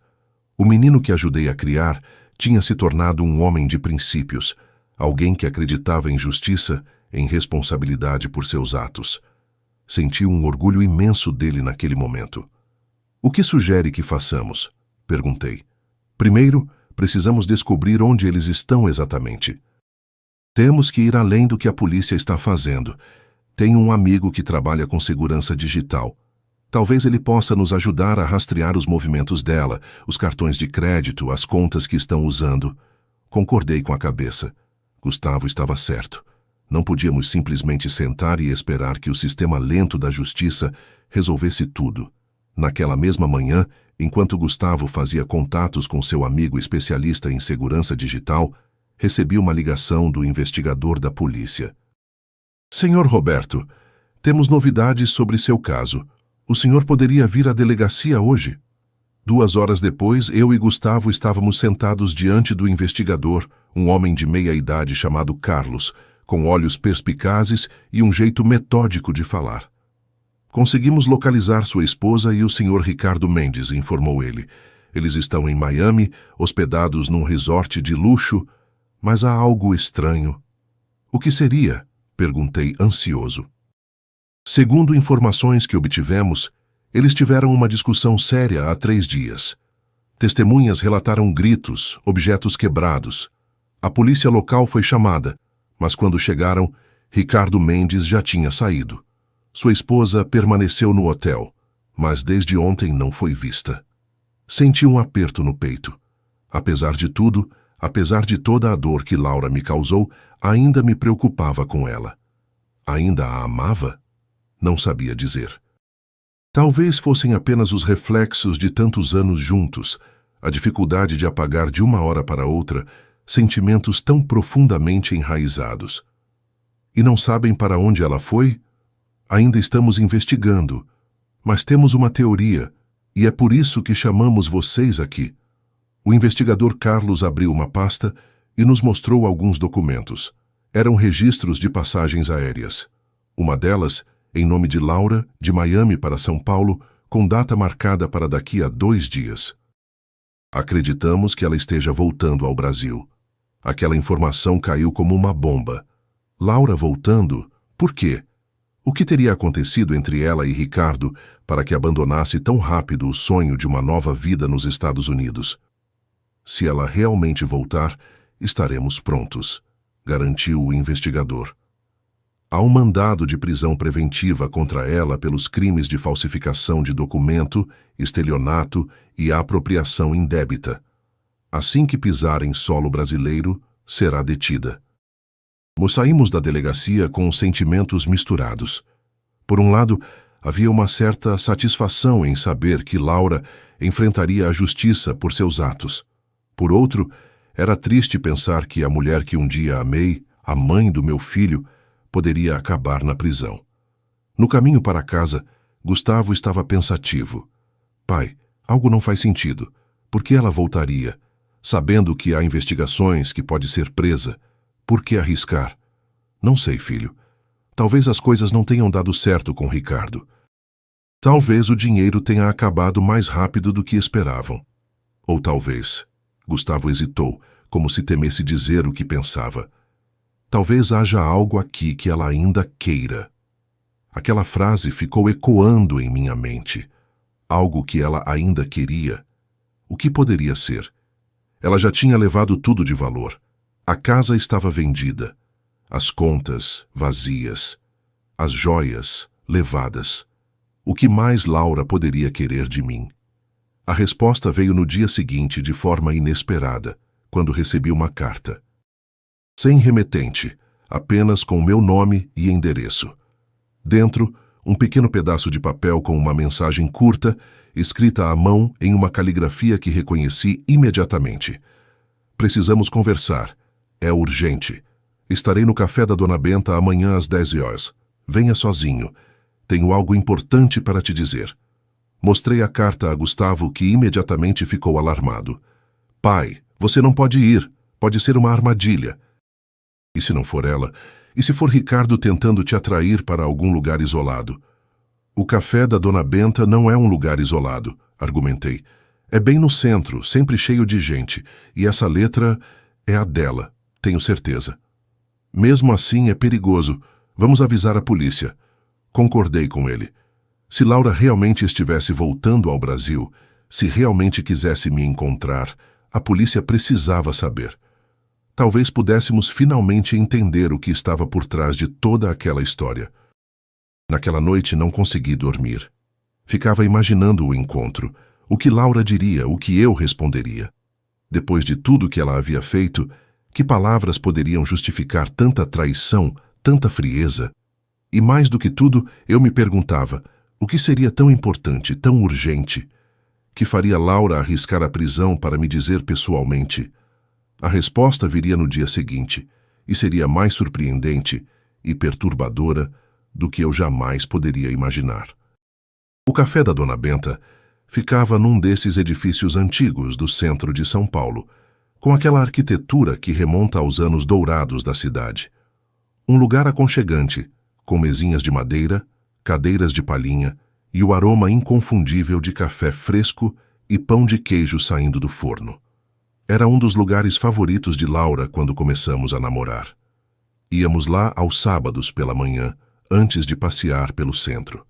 O menino que ajudei a criar tinha se tornado um homem de princípios, alguém que acreditava em justiça, em responsabilidade por seus atos. Senti um orgulho imenso dele naquele momento. O que sugere que façamos? Perguntei. Primeiro, precisamos descobrir onde eles estão exatamente. Temos que ir além do que a polícia está fazendo. Tenho um amigo que trabalha com segurança digital. Talvez ele possa nos ajudar a rastrear os movimentos dela, os cartões de crédito, as contas que estão usando. Concordei com a cabeça. Gustavo estava certo. Não podíamos simplesmente sentar e esperar que o sistema lento da justiça resolvesse tudo. Naquela mesma manhã, enquanto Gustavo fazia contatos com seu amigo especialista em segurança digital, recebi uma ligação do investigador da polícia. Senhor Roberto, temos novidades sobre seu caso. O senhor poderia vir à delegacia hoje? 2 horas depois, eu e Gustavo estávamos sentados diante do investigador, um homem de meia idade chamado Carlos, com olhos perspicazes e um jeito metódico de falar. Conseguimos localizar sua esposa e o senhor Ricardo Mendes, informou ele. Eles estão em Miami, hospedados num resort de luxo, mas há algo estranho. O que seria? Perguntei ansioso. Segundo informações que obtivemos, eles tiveram uma discussão séria há 3 dias. Testemunhas relataram gritos, objetos quebrados. A polícia local foi chamada, mas quando chegaram, Ricardo Mendes já tinha saído. Sua esposa permaneceu no hotel, mas desde ontem não foi vista. Senti um aperto no peito. Apesar de tudo, apesar de toda a dor que Laura me causou, ainda me preocupava com ela. Ainda a amava? Não sabia dizer. Talvez fossem apenas os reflexos de tantos anos juntos, a dificuldade de apagar de uma hora para outra sentimentos tão profundamente enraizados. E não sabem para onde ela foi? Ainda estamos investigando, mas temos uma teoria, e é por isso que chamamos vocês aqui. O investigador Carlos abriu uma pasta e nos mostrou alguns documentos. Eram registros de passagens aéreas. Uma delas, em nome de Laura, de Miami para São Paulo, com data marcada para daqui a 2 dias. Acreditamos que ela esteja voltando ao Brasil. Aquela informação caiu como uma bomba. Laura voltando? Por quê? O que teria acontecido entre ela e Ricardo para que abandonasse tão rápido o sonho de uma nova vida nos Estados Unidos? Se ela realmente voltar, estaremos prontos, garantiu o investigador. Há um mandado de prisão preventiva contra ela pelos crimes de falsificação de documento, estelionato e apropriação indébita. Assim que pisar em solo brasileiro, será detida. Saímos da delegacia com sentimentos misturados. Por um lado, havia uma certa satisfação em saber que Laura enfrentaria a justiça por seus atos. Por outro, era triste pensar que a mulher que um dia amei, a mãe do meu filho, poderia acabar na prisão. No caminho para casa, Gustavo estava pensativo. Pai, algo não faz sentido. Por que ela voltaria? Sabendo que há investigações, que pode ser presa. Por que arriscar? Não sei, filho. Talvez as coisas não tenham dado certo com Ricardo. Talvez o dinheiro tenha acabado mais rápido do que esperavam. Ou talvez... Gustavo hesitou, como se temesse dizer o que pensava. Talvez haja algo aqui que ela ainda queira. Aquela frase ficou ecoando em minha mente. Algo que ela ainda queria. O que poderia ser? Ela já tinha levado tudo de valor. A casa estava vendida. as contas vazias, as joias levadas. O que mais Laura poderia querer de mim? A resposta veio no dia seguinte de forma inesperada, quando recebi uma carta. Sem remetente, apenas com meu nome e endereço. Dentro, um pequeno pedaço de papel com uma mensagem curta, escrita à mão em uma caligrafia que reconheci imediatamente. Precisamos conversar. É urgente. Estarei no café da Dona Benta amanhã às 10 horas. Venha sozinho. Tenho algo importante para te dizer. Mostrei a carta a Gustavo, que imediatamente ficou alarmado. Pai, você não pode ir. Pode ser uma armadilha. E se não for ela? E se for Ricardo tentando te atrair para algum lugar isolado? O café da Dona Benta não é um lugar isolado, argumentei. É bem no centro, sempre cheio de gente, e essa letra é a dela, tenho certeza. Mesmo assim é perigoso. Vamos avisar a polícia. Concordei com ele. Se Laura realmente estivesse voltando ao Brasil, se realmente quisesse me encontrar, a polícia precisava saber. Talvez pudéssemos finalmente entender o que estava por trás de toda aquela história. Naquela noite não consegui dormir. Ficava imaginando o encontro, o que Laura diria, o que eu responderia. Depois de tudo que ela havia feito, que palavras poderiam justificar tanta traição, tanta frieza? E mais do que tudo, eu me perguntava, o que seria tão importante, tão urgente, que faria Laura arriscar a prisão para me dizer pessoalmente? A resposta viria no dia seguinte, e seria mais surpreendente e perturbadora do que eu jamais poderia imaginar. O café da Dona Benta ficava num desses edifícios antigos do centro de São Paulo, com aquela arquitetura que remonta aos anos dourados da cidade. Um lugar aconchegante, com mesinhas de madeira, cadeiras de palhinha e o aroma inconfundível de café fresco e pão de queijo saindo do forno. Era um dos lugares favoritos de Laura quando começamos a namorar. Íamos lá aos sábados pela manhã, antes de passear pelo centro.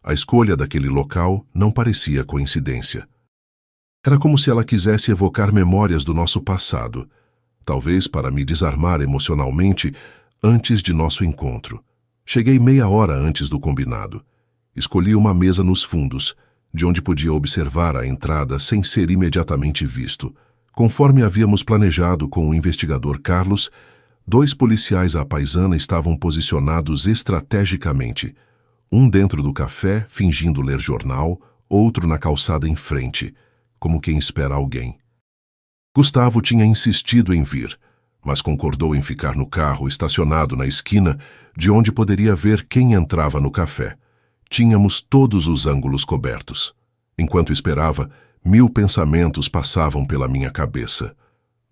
A escolha daquele local não parecia coincidência. Era como se ela quisesse evocar memórias do nosso passado, talvez para me desarmar emocionalmente antes de nosso encontro. Cheguei meia hora antes do combinado. Escolhi uma mesa nos fundos, de onde podia observar a entrada sem ser imediatamente visto. Conforme havíamos planejado com o investigador Carlos, 2 policiais à paisana estavam posicionados estrategicamente, um dentro do café, fingindo ler jornal, outro na calçada em frente, como quem espera alguém. Gustavo tinha insistido em vir, mas concordou em ficar no carro estacionado na esquina, de onde poderia ver quem entrava no café. Tínhamos todos os ângulos cobertos. Enquanto esperava, 1000 pensamentos passavam pela minha cabeça.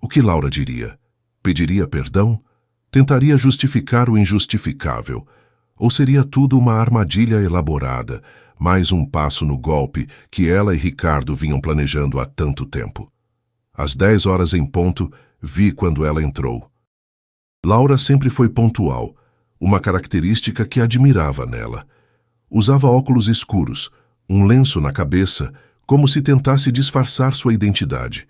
O que Laura diria? Pediria perdão? Tentaria justificar o injustificável? Ou seria tudo uma armadilha elaborada, mais um passo no golpe que ela e Ricardo vinham planejando há tanto tempo? Às 10 horas em ponto, vi quando ela entrou. Laura sempre foi pontual, uma característica que admirava nela. Usava óculos escuros, um lenço na cabeça, como se tentasse disfarçar sua identidade.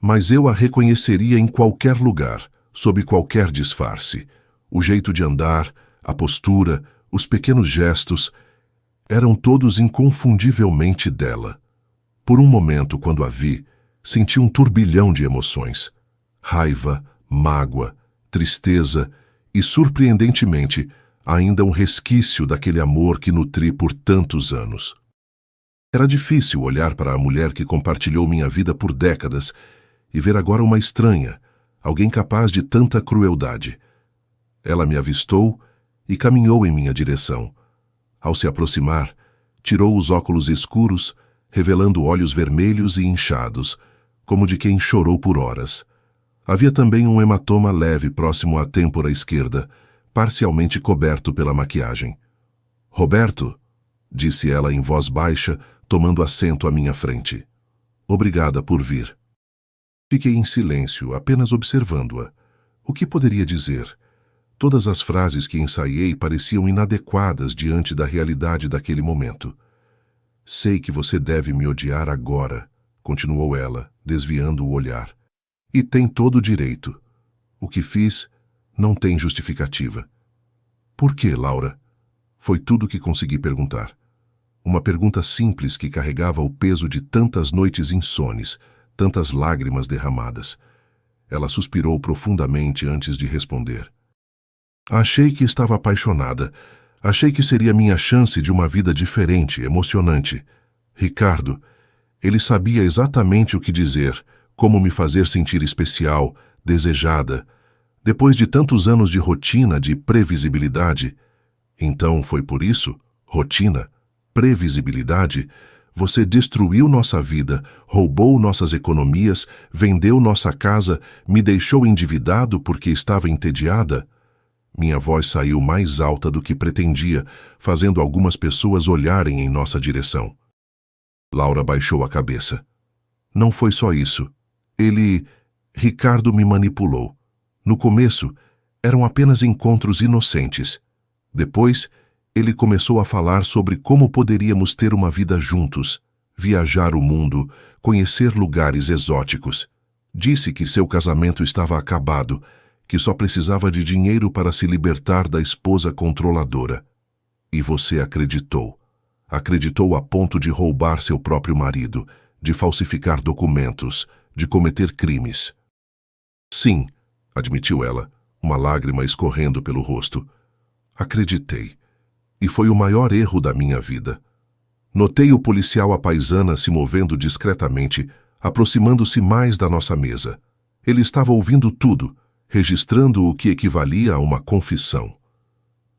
Mas eu a reconheceria em qualquer lugar, sob qualquer disfarce. O jeito de andar, a postura, os pequenos gestos, eram todos inconfundivelmente dela. Por um momento, quando a vi, senti um turbilhão de emoções. Raiva, mágoa, tristeza e, surpreendentemente, ainda um resquício daquele amor que nutri por tantos anos. Era difícil olhar para a mulher que compartilhou minha vida por décadas e ver agora uma estranha, alguém capaz de tanta crueldade. Ela me avistou e caminhou em minha direção. Ao se aproximar, tirou os óculos escuros, revelando olhos vermelhos e inchados, como de quem chorou por horas. Havia também um hematoma leve próximo à têmpora esquerda, parcialmente coberto pela maquiagem. «Roberto», disse ela em voz baixa, tomando assento à minha frente. «Obrigada por vir». Fiquei em silêncio, apenas observando-a. O que poderia dizer? Todas as frases que ensaiei pareciam inadequadas diante da realidade daquele momento. «Sei que você deve me odiar agora», continuou ela, desviando o olhar. «E tem todo o direito. O que fiz Não tem justificativa. Por que, Laura? Foi tudo o que consegui perguntar. Uma pergunta simples que carregava o peso de tantas noites insones, tantas lágrimas derramadas. Ela suspirou profundamente antes de responder. Achei que estava apaixonada. Achei que seria minha chance de uma vida diferente, emocionante. Ricardo, ele sabia exatamente o que dizer, como me fazer sentir especial, desejada. Depois de tantos anos de rotina, de previsibilidade. Então foi por isso, rotina, previsibilidade, você destruiu nossa vida, roubou nossas economias, vendeu nossa casa, me deixou endividado porque estava entediada? Minha voz saiu mais alta do que pretendia, fazendo algumas pessoas olharem em nossa direção. Laura baixou a cabeça. Não foi só isso. Ricardo me manipulou. No começo, eram apenas encontros inocentes. Depois, ele começou a falar sobre como poderíamos ter uma vida juntos, viajar o mundo, conhecer lugares exóticos. Disse que seu casamento estava acabado, que só precisava de dinheiro para se libertar da esposa controladora. E você acreditou. Acreditou a ponto de roubar seu próprio marido, de falsificar documentos, de cometer crimes. Sim, admitiu ela, uma lágrima escorrendo pelo rosto. Acreditei. E foi o maior erro da minha vida. Notei o policial à paisana se movendo discretamente, aproximando-se mais da nossa mesa. Ele estava ouvindo tudo, registrando o que equivalia a uma confissão.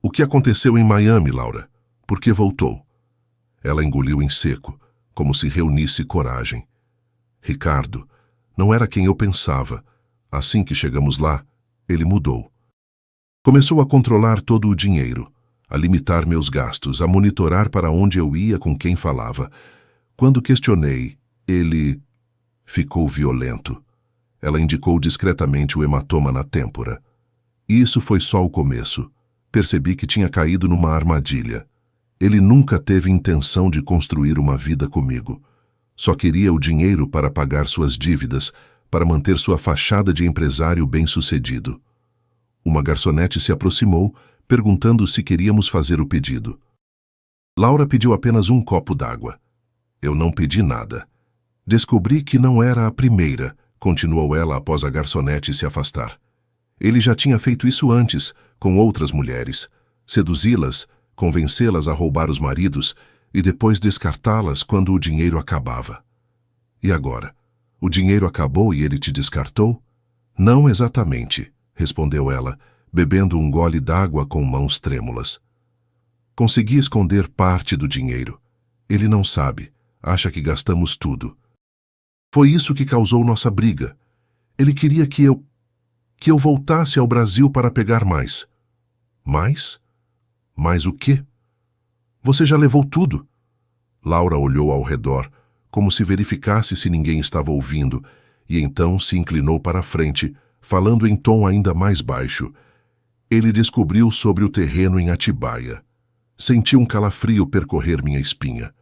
O que aconteceu em Miami, Laura? Por que voltou? Ela engoliu em seco, como se reunisse coragem. Ricardo, não era quem eu pensava. Assim que chegamos lá, ele mudou. Começou a controlar todo o dinheiro, a limitar meus gastos, a monitorar para onde eu ia, com quem falava. Quando questionei, ele ficou violento. Ela indicou discretamente o hematoma na têmpora. Isso foi só o começo. Percebi que tinha caído numa armadilha. Ele nunca teve intenção de construir uma vida comigo. Só queria o dinheiro para pagar suas dívidas, para manter sua fachada de empresário bem-sucedido. Uma garçonete se aproximou, perguntando se queríamos fazer o pedido. Laura pediu apenas um copo d'água. Eu não pedi nada. Descobri que não era a primeira, continuou ela após a garçonete se afastar. Ele já tinha feito isso antes, com outras mulheres. Seduzi-las, convencê-las a roubar os maridos e depois descartá-las quando o dinheiro acabava. E agora? O dinheiro acabou e ele te descartou? Não exatamente, respondeu ela, bebendo um gole d'água com mãos trêmulas. Consegui esconder parte do dinheiro. Ele não sabe, acha que gastamos tudo. Foi isso que causou nossa briga. Ele queria que eu voltasse ao Brasil para pegar mais. Mais? Mais o quê? Você já levou tudo. Laura olhou ao redor, como se verificasse se ninguém estava ouvindo, e então se inclinou para a frente, falando em tom ainda mais baixo. Ele descobriu sobre o terreno em Atibaia. Senti um calafrio percorrer minha espinha.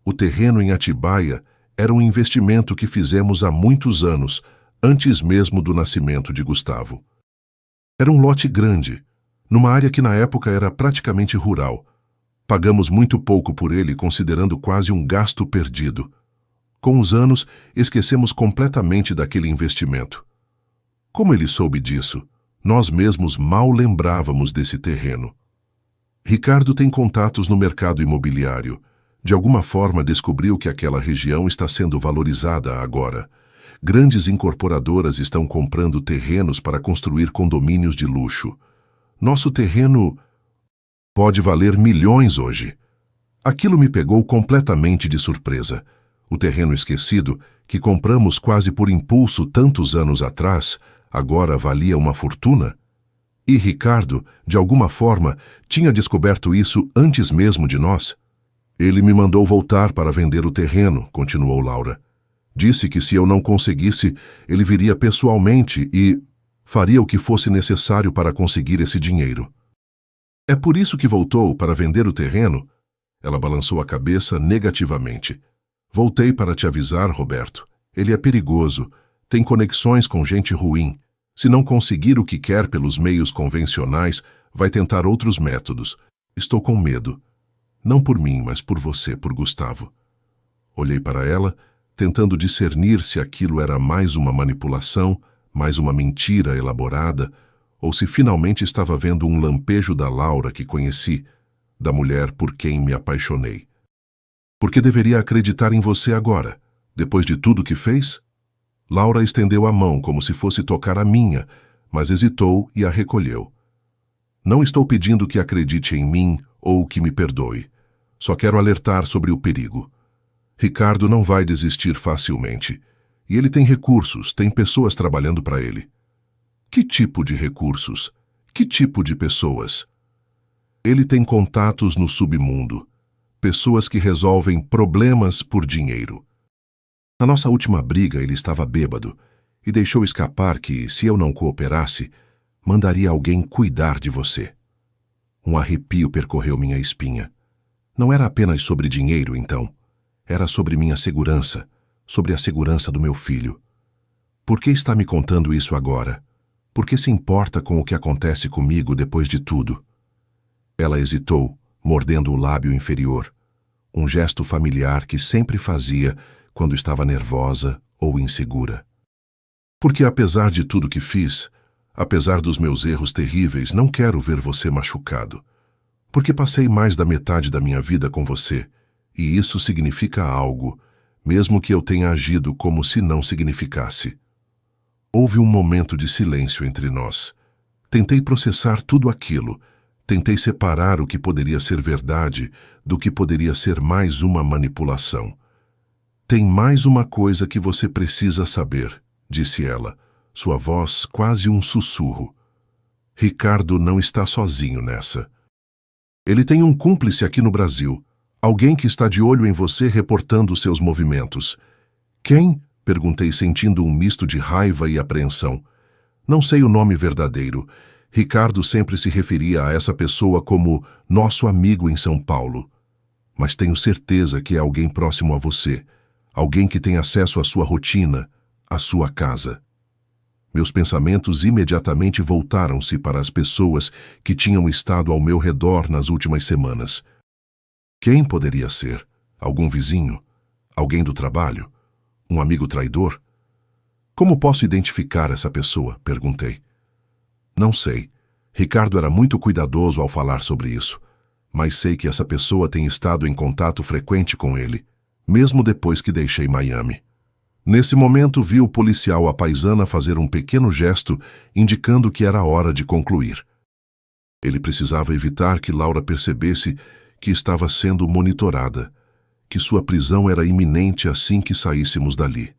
O terreno em Atibaia era um investimento que fizemos há muitos anos, antes mesmo do nascimento de Gustavo. Era um lote grande, numa área que na época era praticamente rural. Pagamos muito pouco por ele, considerando quase um gasto perdido. Com os anos, esquecemos completamente daquele investimento. Como ele soube disso? Nós mesmos mal lembrávamos desse terreno. Ricardo tem contatos no mercado imobiliário. De alguma forma descobriu que aquela região está sendo valorizada agora. Grandes incorporadoras estão comprando terrenos para construir condomínios de luxo. Nosso terreno pode valer milhões hoje. Aquilo me pegou completamente de surpresa. O terreno esquecido, que compramos quase por impulso tantos anos atrás, agora valia uma fortuna? E Ricardo, de alguma forma, tinha descoberto isso antes mesmo de nós? Ele me mandou voltar para vender o terreno, continuou Laura. Disse que se eu não conseguisse, ele viria pessoalmente e faria o que fosse necessário para conseguir esse dinheiro. É por isso que voltou para vender o terreno? Ela balançou a cabeça negativamente. Voltei para te avisar, Roberto. Ele é perigoso, tem conexões com gente ruim. Se não conseguir o que quer pelos meios convencionais, vai tentar outros métodos. Estou com medo. Não por mim, mas por você, por Gustavo. Olhei para ela, tentando discernir se aquilo era mais uma manipulação, mais uma mentira elaborada, ou se finalmente estava vendo um lampejo da Laura que conheci, da mulher por quem me apaixonei. Por que deveria acreditar em você agora, depois de tudo que fez? Laura estendeu a mão como se fosse tocar a minha, mas hesitou e a recolheu. Não estou pedindo que acredite em mim ou que me perdoe. Só quero alertar sobre o perigo. Ricardo não vai desistir facilmente. E ele tem recursos, tem pessoas trabalhando para ele. Que tipo de recursos? Que tipo de pessoas? Ele tem contatos no submundo. Pessoas que resolvem problemas por dinheiro. Na nossa última briga, ele estava bêbado e deixou escapar que, se eu não cooperasse, mandaria alguém cuidar de você. Um arrepio percorreu minha espinha. Não era apenas sobre dinheiro, então. Era sobre minha segurança, sobre a segurança do meu filho. Por que está me contando isso agora? Por que se importa com o que acontece comigo depois de tudo? Ela hesitou, mordendo o lábio inferior, um gesto familiar que sempre fazia quando estava nervosa ou insegura. Porque apesar de tudo que fiz, apesar dos meus erros terríveis, não quero ver você machucado. Porque passei mais da metade da minha vida com você, e isso significa algo, mesmo que eu tenha agido como se não significasse. Houve um momento de silêncio entre nós. Tentei processar tudo aquilo, tentei separar o que poderia ser verdade do que poderia ser mais uma manipulação. Tem mais uma coisa que você precisa saber, disse ela, sua voz quase um sussurro. Ricardo não está sozinho nessa. Ele tem um cúmplice aqui no Brasil, alguém que está de olho em você reportando seus movimentos. Quem? Perguntei sentindo um misto de raiva e apreensão. Não sei o nome verdadeiro. Ricardo sempre se referia a essa pessoa como nosso amigo em São Paulo. Mas tenho certeza que é alguém próximo a você, alguém que tem acesso à sua rotina, à sua casa. Meus pensamentos imediatamente voltaram-se para as pessoas que tinham estado ao meu redor nas últimas semanas. Quem poderia ser? Algum vizinho? Alguém do trabalho? Um amigo traidor? Como posso identificar essa pessoa? Perguntei. Não sei. Ricardo era muito cuidadoso ao falar sobre isso, mas sei que essa pessoa tem estado em contato frequente com ele, mesmo depois que deixei Miami. Nesse momento, vi o policial à paisana fazer um pequeno gesto indicando que era hora de concluir. Ele precisava evitar que Laura percebesse que estava sendo monitorada, que sua prisão era iminente assim que saíssemos dali.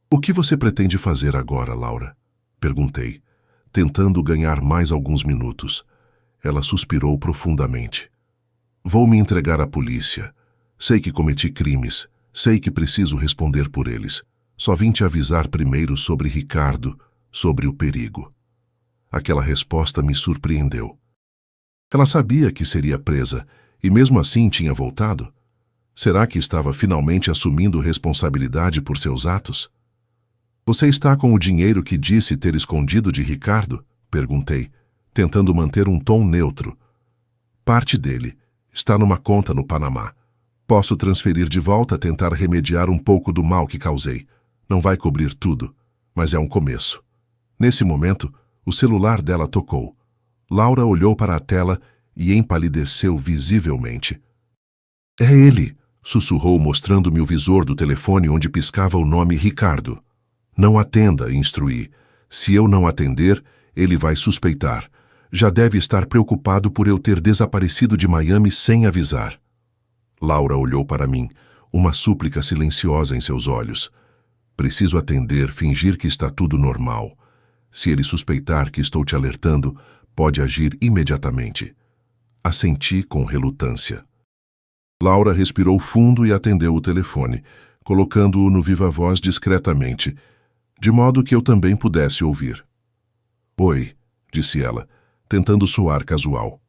O que você pretende fazer agora, Laura? Perguntei, tentando ganhar mais alguns minutos. Ela suspirou profundamente. Vou me entregar à polícia. Sei que cometi crimes. Sei que preciso responder por eles. Só vim te avisar primeiro sobre Ricardo, sobre o perigo. Aquela resposta me surpreendeu. Ela sabia que seria presa e mesmo assim tinha voltado? Será que estava finalmente assumindo responsabilidade por seus atos? Você está com o dinheiro que disse ter escondido de Ricardo? Perguntei, tentando manter um tom neutro. Parte dele está numa conta no Panamá. Posso transferir de volta, tentar remediar um pouco do mal que causei. Não vai cobrir tudo, mas é um começo. Nesse momento, o celular dela tocou. Laura olhou para a tela e empalideceu visivelmente. É ele, sussurrou mostrando-me o visor do telefone onde piscava o nome Ricardo. Não atenda, instruí. Se eu não atender, ele vai suspeitar. Já deve estar preocupado por eu ter desaparecido de Miami sem avisar. Laura olhou para mim, uma súplica silenciosa em seus olhos. Preciso atender, fingir que está tudo normal. Se ele suspeitar que estou te alertando, pode agir imediatamente. Assenti com relutância. Laura respirou fundo e atendeu o telefone, colocando-o no viva-voz discretamente, de modo que eu também pudesse ouvir. Oi, disse ela, tentando soar casual.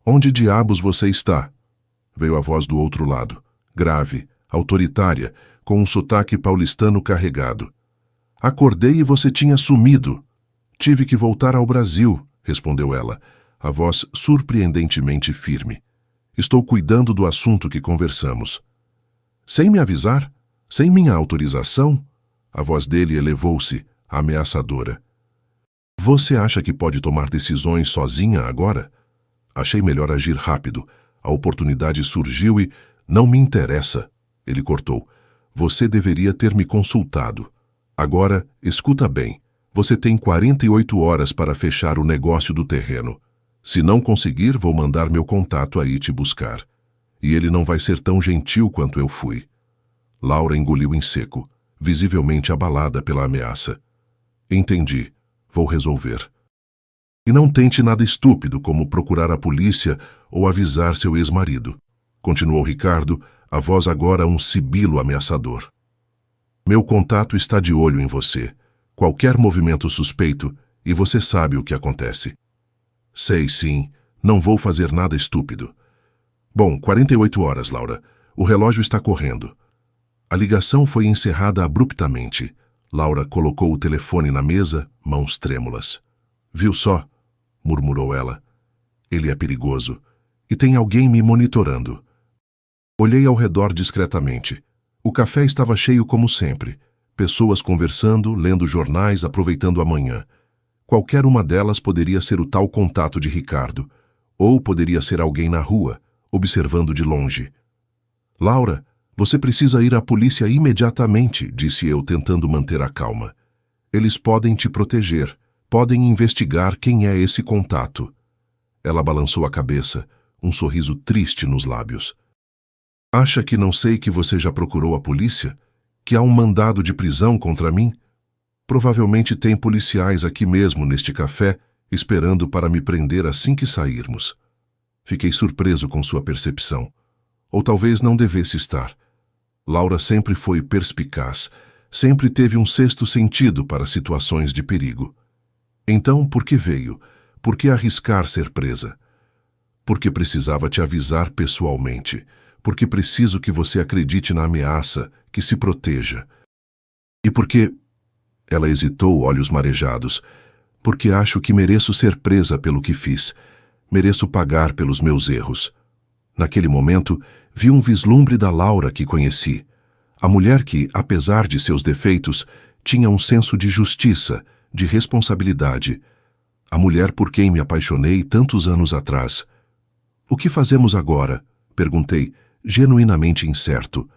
Onde diabos você está? Veio a voz do outro lado, grave, autoritária, com um sotaque paulistano carregado. Acordei e você tinha sumido. Tive que voltar ao Brasil, respondeu ela, a voz surpreendentemente firme. Estou cuidando do assunto que conversamos. Sem me avisar? Sem minha autorização? A voz dele elevou-se, ameaçadora. Você acha que pode tomar decisões sozinha agora? Achei melhor agir rápido. A oportunidade surgiu e... Não me interessa, ele cortou. Você deveria ter me consultado. Agora, escuta bem. Você tem 48 horas para fechar o negócio do terreno. Se não conseguir, vou mandar meu contato aí te buscar. E ele não vai ser tão gentil quanto eu fui. Laura engoliu em seco, visivelmente abalada pela ameaça. Entendi. Vou resolver. E não tente nada estúpido, como procurar a polícia ou avisar seu ex-marido. Continuou Ricardo, a voz agora um sibilo ameaçador. Meu contato está de olho em você. Qualquer movimento suspeito, e você sabe o que acontece. Sei sim, não vou fazer nada estúpido. Bom, 48 horas, Laura. O relógio está correndo. A ligação foi encerrada abruptamente. Laura colocou o telefone na mesa, mãos trêmulas. Viu só? Murmurou ela. Ele é perigoso. E tem alguém me monitorando. Olhei ao redor discretamente. O café estava cheio como sempre. Pessoas conversando, lendo jornais, aproveitando a manhã. Qualquer uma delas poderia ser o tal contato de Ricardo. Ou poderia ser alguém na rua, observando de longe. Laura, você precisa ir à polícia imediatamente, disse eu, tentando manter a calma. Eles podem te proteger. Podem investigar quem é esse contato. Ela balançou a cabeça, um sorriso triste nos lábios. Acha que não sei que você já procurou a polícia? Que há um mandado de prisão contra mim? Provavelmente tem policiais aqui mesmo neste café, esperando para me prender assim que sairmos. Fiquei surpreso com sua percepção. Ou talvez não devesse estar. Laura sempre foi perspicaz, sempre teve um sexto sentido para situações de perigo. Então, por que veio? Por que arriscar ser presa? Porque precisava te avisar pessoalmente. Porque preciso que você acredite na ameaça, que se proteja. E porque... Ela hesitou, olhos marejados. Porque acho que mereço ser presa pelo que fiz. Mereço pagar pelos meus erros. Naquele momento, vi um vislumbre da Laura que conheci. A mulher que, apesar de seus defeitos, tinha um senso de justiça, de responsabilidade. A mulher por quem me apaixonei tantos anos atrás. O que fazemos agora? Perguntei, genuinamente incerto.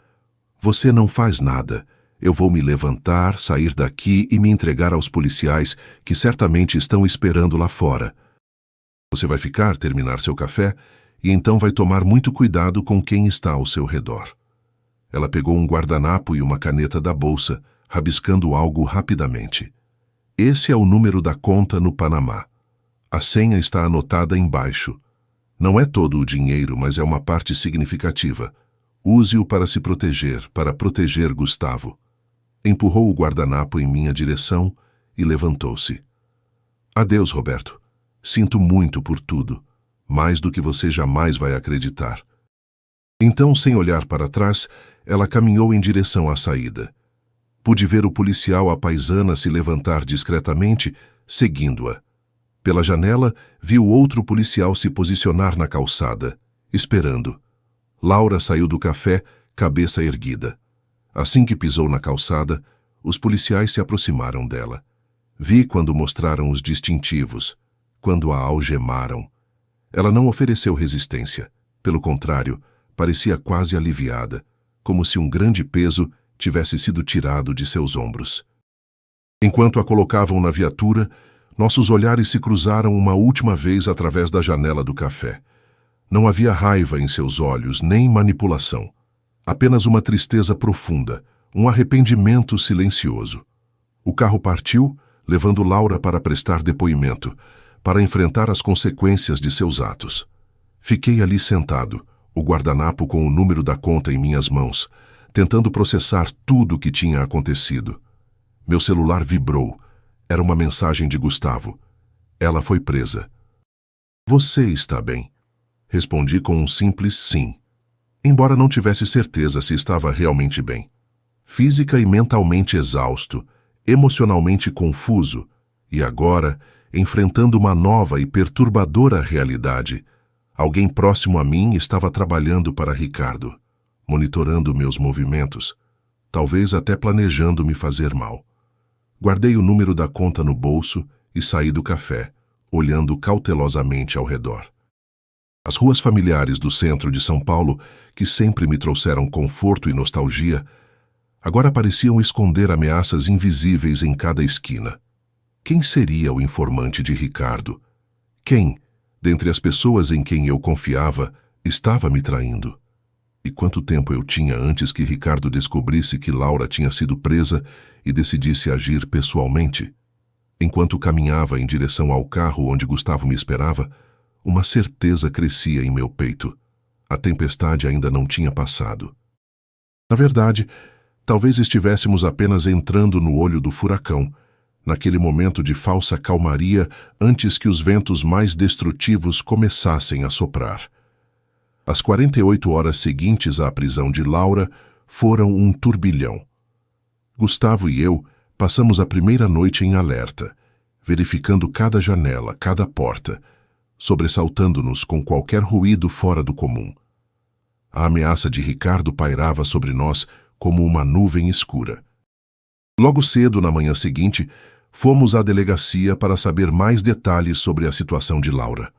Você não faz nada. Eu vou me levantar, sair daqui e me entregar aos policiais que certamente estão esperando lá fora. Você vai ficar, terminar seu café, e então vai tomar muito cuidado com quem está ao seu redor. Ela pegou um guardanapo e uma caneta da bolsa, rabiscando algo rapidamente. Esse é o número da conta no Panamá. A senha está anotada embaixo. Não é todo o dinheiro, mas é uma parte significativa. Use-o para se proteger, para proteger Gustavo. Empurrou o guardanapo em minha direção e levantou-se. Adeus, Roberto. Sinto muito por tudo. Mais do que você jamais vai acreditar. Então, sem olhar para trás, ela caminhou em direção à saída. Pude ver o policial à paisana se levantar discretamente, seguindo-a. Pela janela, vi o outro policial se posicionar na calçada, esperando. Laura saiu do café, cabeça erguida. Assim que pisou na calçada, os policiais se aproximaram dela. Vi quando mostraram os distintivos, quando a algemaram. Ela não ofereceu resistência. Pelo contrário, parecia quase aliviada, como se um grande peso tivesse sido tirado de seus ombros. Enquanto a colocavam na viatura, nossos olhares se cruzaram uma última vez através da janela do café. Não havia raiva em seus olhos, nem manipulação. Apenas uma tristeza profunda, um arrependimento silencioso. O carro partiu, levando Laura para prestar depoimento, para enfrentar as consequências de seus atos. Fiquei ali sentado, o guardanapo com o número da conta em minhas mãos, tentando processar tudo o que tinha acontecido. Meu celular vibrou. Era uma mensagem de Gustavo. Ela foi presa. Você está bem? Respondi com um simples sim, embora não tivesse certeza se estava realmente bem. Física e mentalmente exausto, emocionalmente confuso E agora, enfrentando uma nova e perturbadora realidade, alguém próximo a mim estava trabalhando para Ricardo, monitorando meus movimentos, talvez até planejando me fazer mal. Guardei o número da conta no bolso e saí do café, olhando cautelosamente ao redor. As ruas familiares do centro de São Paulo, que sempre me trouxeram conforto e nostalgia, agora pareciam esconder ameaças invisíveis em cada esquina. Quem seria o informante de Ricardo? Quem, dentre as pessoas em quem eu confiava, estava me traindo? E quanto tempo eu tinha antes que Ricardo descobrisse que Laura tinha sido presa e decidisse agir pessoalmente? Enquanto caminhava em direção ao carro onde Gustavo me esperava, uma certeza crescia em meu peito. A tempestade ainda não tinha passado. Na verdade, talvez estivéssemos apenas entrando no olho do furacão, naquele momento de falsa calmaria antes que os ventos mais destrutivos começassem a soprar. As 48 horas seguintes à prisão de Laura foram um turbilhão. Gustavo e eu passamos a primeira noite em alerta, verificando cada janela, cada porta, sobressaltando-nos com qualquer ruído fora do comum. A ameaça de Ricardo pairava sobre nós como uma nuvem escura. Logo cedo, na manhã seguinte, fomos à delegacia para saber mais detalhes sobre a situação de Laura.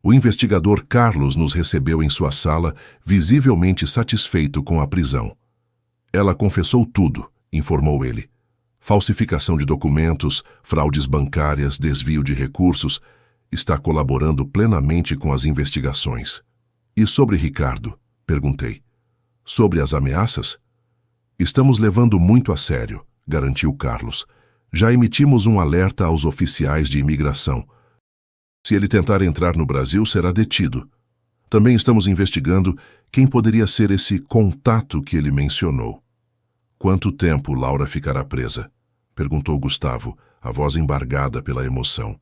O investigador Carlos nos recebeu em sua sala, visivelmente satisfeito com a prisão. Ela confessou tudo, informou ele. Falsificação de documentos, fraudes bancárias, desvio de recursos. Está colaborando plenamente com as investigações. E sobre Ricardo? Perguntei. Sobre as ameaças? Estamos levando muito a sério, garantiu Carlos. Já emitimos um alerta aos oficiais de imigração. Se ele tentar entrar no Brasil, será detido. Também estamos investigando quem poderia ser esse contato que ele mencionou. Quanto tempo Laura ficará presa? Perguntou Gustavo, a voz embargada pela emoção.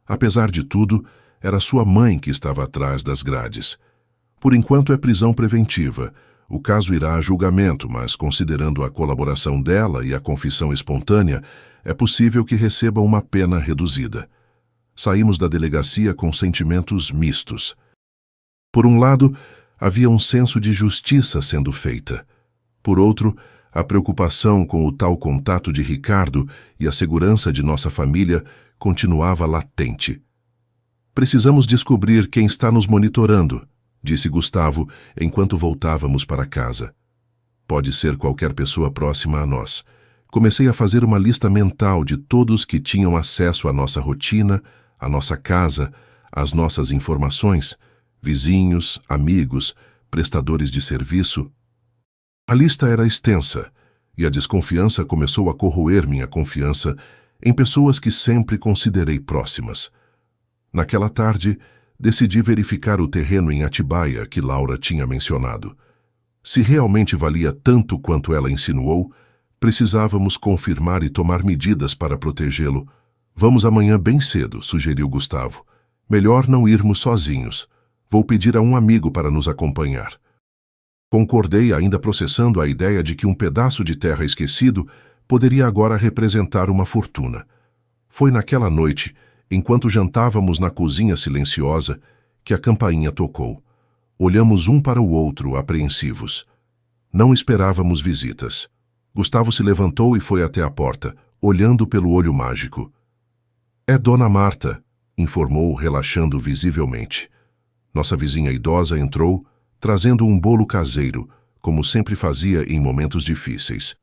Apesar de tudo, era sua mãe que estava atrás das grades. Por enquanto é prisão preventiva. O caso irá a julgamento, mas considerando a colaboração dela e a confissão espontânea, é possível que receba uma pena reduzida. Saímos da delegacia com sentimentos mistos. Por um lado, havia um senso de justiça sendo feita. Por outro, a preocupação com o tal contato de Ricardo e a segurança de nossa família continuava latente. Precisamos descobrir quem está nos monitorando, disse Gustavo enquanto voltávamos para casa. Pode ser qualquer pessoa próxima a nós. Comecei a fazer uma lista mental de todos que tinham acesso à nossa rotina, à nossa casa, às nossas informações, vizinhos, amigos, prestadores de serviço. A lista era extensa, e a desconfiança começou a corroer minha confiança em pessoas que sempre considerei próximas. Naquela tarde, decidi verificar o terreno em Atibaia que Laura tinha mencionado. Se realmente valia tanto quanto ela insinuou, precisávamos confirmar e tomar medidas para protegê-lo. Vamos amanhã bem cedo, sugeriu Gustavo. Melhor não irmos sozinhos. Vou pedir a um amigo para nos acompanhar. Concordei, ainda processando a ideia de que um pedaço de terra esquecido poderia agora representar uma fortuna. Foi naquela noite, enquanto jantávamos na cozinha silenciosa, que a campainha tocou. Olhamos um para o outro, apreensivos. Não esperávamos visitas. Gustavo se levantou e foi até a porta, olhando pelo olho mágico. É Dona Marta, informou, relaxando visivelmente. Nossa vizinha idosa entrou, trazendo um bolo caseiro, como sempre fazia em momentos difíceis.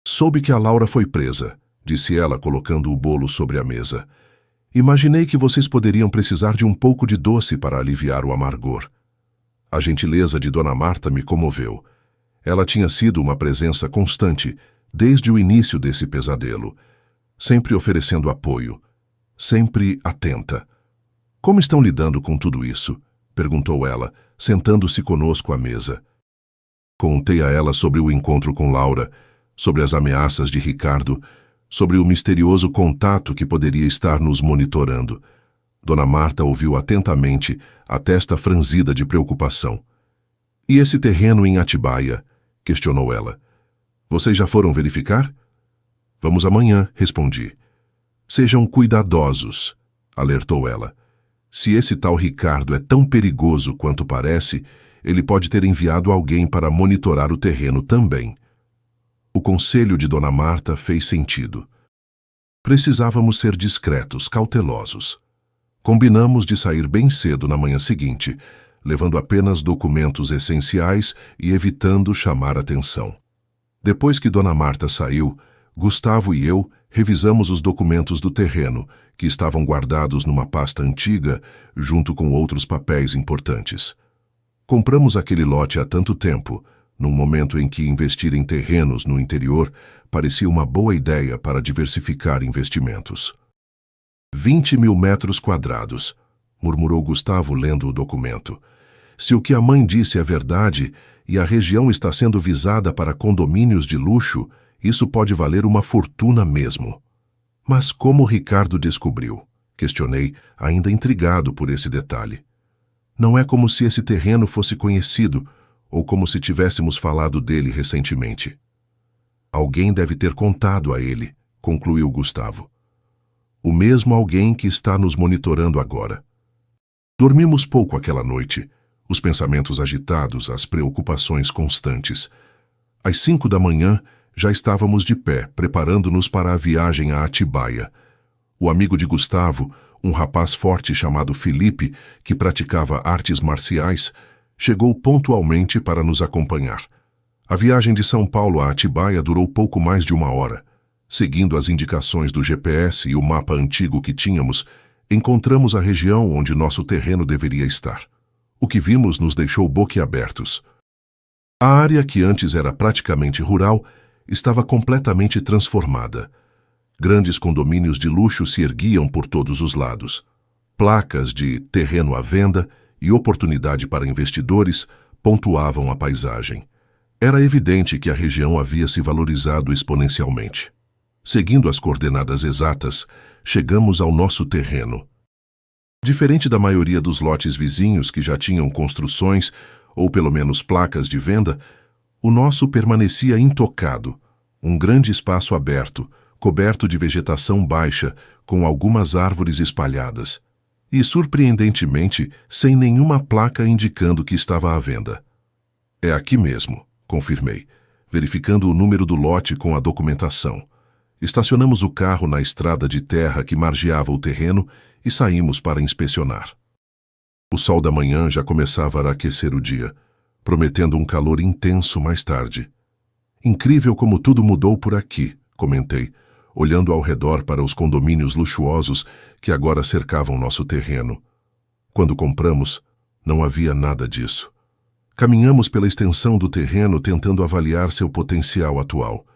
Soube que a Laura foi presa, disse ela, colocando o bolo sobre a mesa. Imaginei que vocês poderiam precisar de um pouco de doce para aliviar o amargor. A gentileza de Dona Marta me comoveu. Ela tinha sido uma presença constante desde o início desse pesadelo, sempre oferecendo apoio, sempre atenta. Como estão lidando com tudo isso? Perguntou ela, sentando-se conosco à mesa. Contei a ela sobre o encontro com Laura, sobre as ameaças de Ricardo, sobre o misterioso contato que poderia estar nos monitorando. Dona Marta ouviu atentamente, a testa franzida de preocupação. E esse terreno em Atibaia? Questionou ela. Vocês já foram verificar? Vamos amanhã, respondi. Sejam cuidadosos, alertou ela. Se esse tal Ricardo é tão perigoso quanto parece, ele pode ter enviado alguém para monitorar o terreno também. O conselho de Dona Marta fez sentido. Precisávamos ser discretos, cautelosos. Combinamos de sair bem cedo na manhã seguinte, levando apenas documentos essenciais e evitando chamar atenção. Depois que Dona Marta saiu, Gustavo e eu revisamos os documentos do terreno, que estavam guardados numa pasta antiga, junto com outros papéis importantes. Compramos aquele lote há tanto tempo, num momento em que investir em terrenos no interior parecia uma boa ideia para diversificar investimentos. 20.000 metros quadrados, murmurou Gustavo lendo o documento. Se o que a mãe disse é verdade e a região está sendo visada para condomínios de luxo, isso pode valer uma fortuna mesmo. Mas como Ricardo descobriu? Questionei, ainda intrigado por esse detalhe. Não é como se esse terreno fosse conhecido ou como se tivéssemos falado dele recentemente. Alguém deve ter contado a ele, concluiu Gustavo. O mesmo alguém que está nos monitorando agora. Dormimos pouco aquela noite, os pensamentos agitados, as preocupações constantes. Às 5 da manhã, já estávamos de pé, preparando-nos para a viagem a Atibaia. O amigo de Gustavo, um rapaz forte chamado Felipe, que praticava artes marciais, chegou pontualmente para nos acompanhar. A viagem de São Paulo a Atibaia durou pouco mais de 1 hora. Seguindo as indicações do GPS e o mapa antigo que tínhamos, encontramos a região onde nosso terreno deveria estar. O que vimos nos deixou boquiabertos. A área, que antes era praticamente rural, estava completamente transformada. Grandes condomínios de luxo se erguiam por todos os lados. Placas de terreno à venda e oportunidade para investidores pontuavam a paisagem. Era evidente que a região havia se valorizado exponencialmente. Seguindo as coordenadas exatas, chegamos ao nosso terreno. Diferente da maioria dos lotes vizinhos que já tinham construções, ou pelo menos placas de venda, o nosso permanecia intocado, um grande espaço aberto, coberto de vegetação baixa, com algumas árvores espalhadas, e, surpreendentemente, sem nenhuma placa indicando que estava à venda. É aqui mesmo, confirmei, verificando o número do lote com a documentação. Estacionamos o carro na estrada de terra que margeava o terreno e saímos para inspecionar. O sol da manhã já começava a aquecer o dia, prometendo um calor intenso mais tarde. Incrível como tudo mudou por aqui, comentei, olhando ao redor para os condomínios luxuosos que agora cercavam nosso terreno. Quando compramos, não havia nada disso. Caminhamos pela extensão do terreno tentando avaliar seu potencial atual.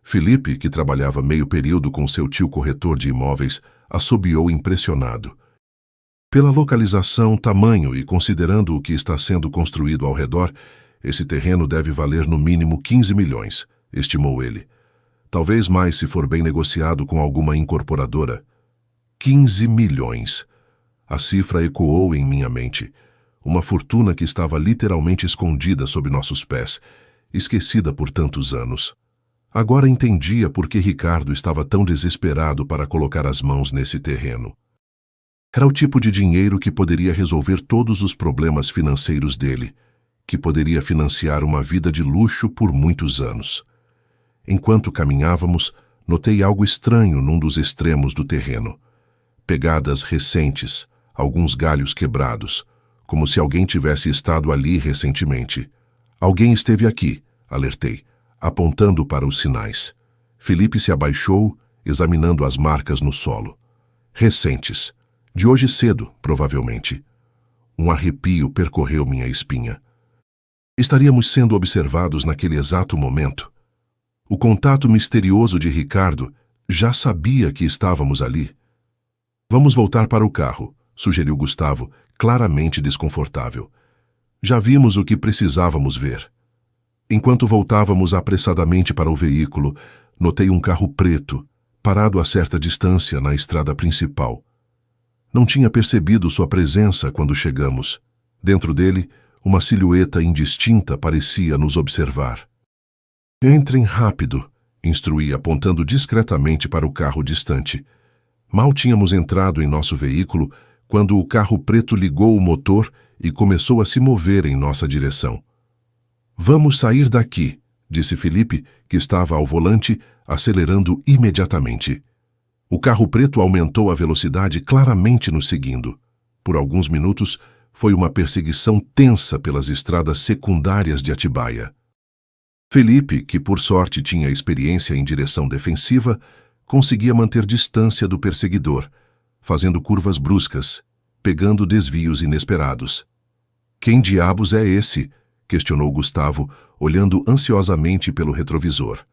Felipe, que trabalhava meio período com seu tio corretor de imóveis, assobiou impressionado. Pela localização, tamanho e considerando o que está sendo construído ao redor, esse terreno deve valer no mínimo 15 milhões, estimou ele. Talvez mais se for bem negociado com alguma incorporadora. 15 milhões. A cifra ecoou em minha mente. Uma fortuna que estava literalmente escondida sob nossos pés, esquecida por tantos anos. Agora entendia por que Ricardo estava tão desesperado para colocar as mãos nesse terreno. Era o tipo de dinheiro que poderia resolver todos os problemas financeiros dele, que poderia financiar uma vida de luxo por muitos anos. Enquanto caminhávamos, notei algo estranho num dos extremos do terreno. Pegadas recentes, alguns galhos quebrados, como se alguém tivesse estado ali recentemente. Alguém esteve aqui, alertei, apontando para os sinais. Felipe se abaixou, examinando as marcas no solo. Recentes. De hoje cedo, provavelmente. Um arrepio percorreu minha espinha. Estaríamos sendo observados naquele exato momento. O contato misterioso de Ricardo já sabia que estávamos ali. Vamos voltar para o carro, sugeriu Gustavo, claramente desconfortável. Já vimos o que precisávamos ver. Enquanto voltávamos apressadamente para o veículo, notei um carro preto, parado a certa distância na estrada principal. Não tinha percebido sua presença quando chegamos. Dentro dele, uma silhueta indistinta parecia nos observar. Entrem rápido, instruí apontando discretamente para o carro distante. Mal tínhamos entrado em nosso veículo quando o carro preto ligou o motor e começou a se mover em nossa direção. "Vamos sair daqui", disse Felipe, que estava ao volante, acelerando imediatamente. O carro preto aumentou a velocidade, claramente nos seguindo. Por alguns minutos, foi uma perseguição tensa pelas estradas secundárias de Atibaia. Felipe, que por sorte tinha experiência em direção defensiva, conseguia manter distância do perseguidor, fazendo curvas bruscas, pegando desvios inesperados. "Quem diabos é esse?", questionou Gustavo, olhando ansiosamente pelo retrovisor.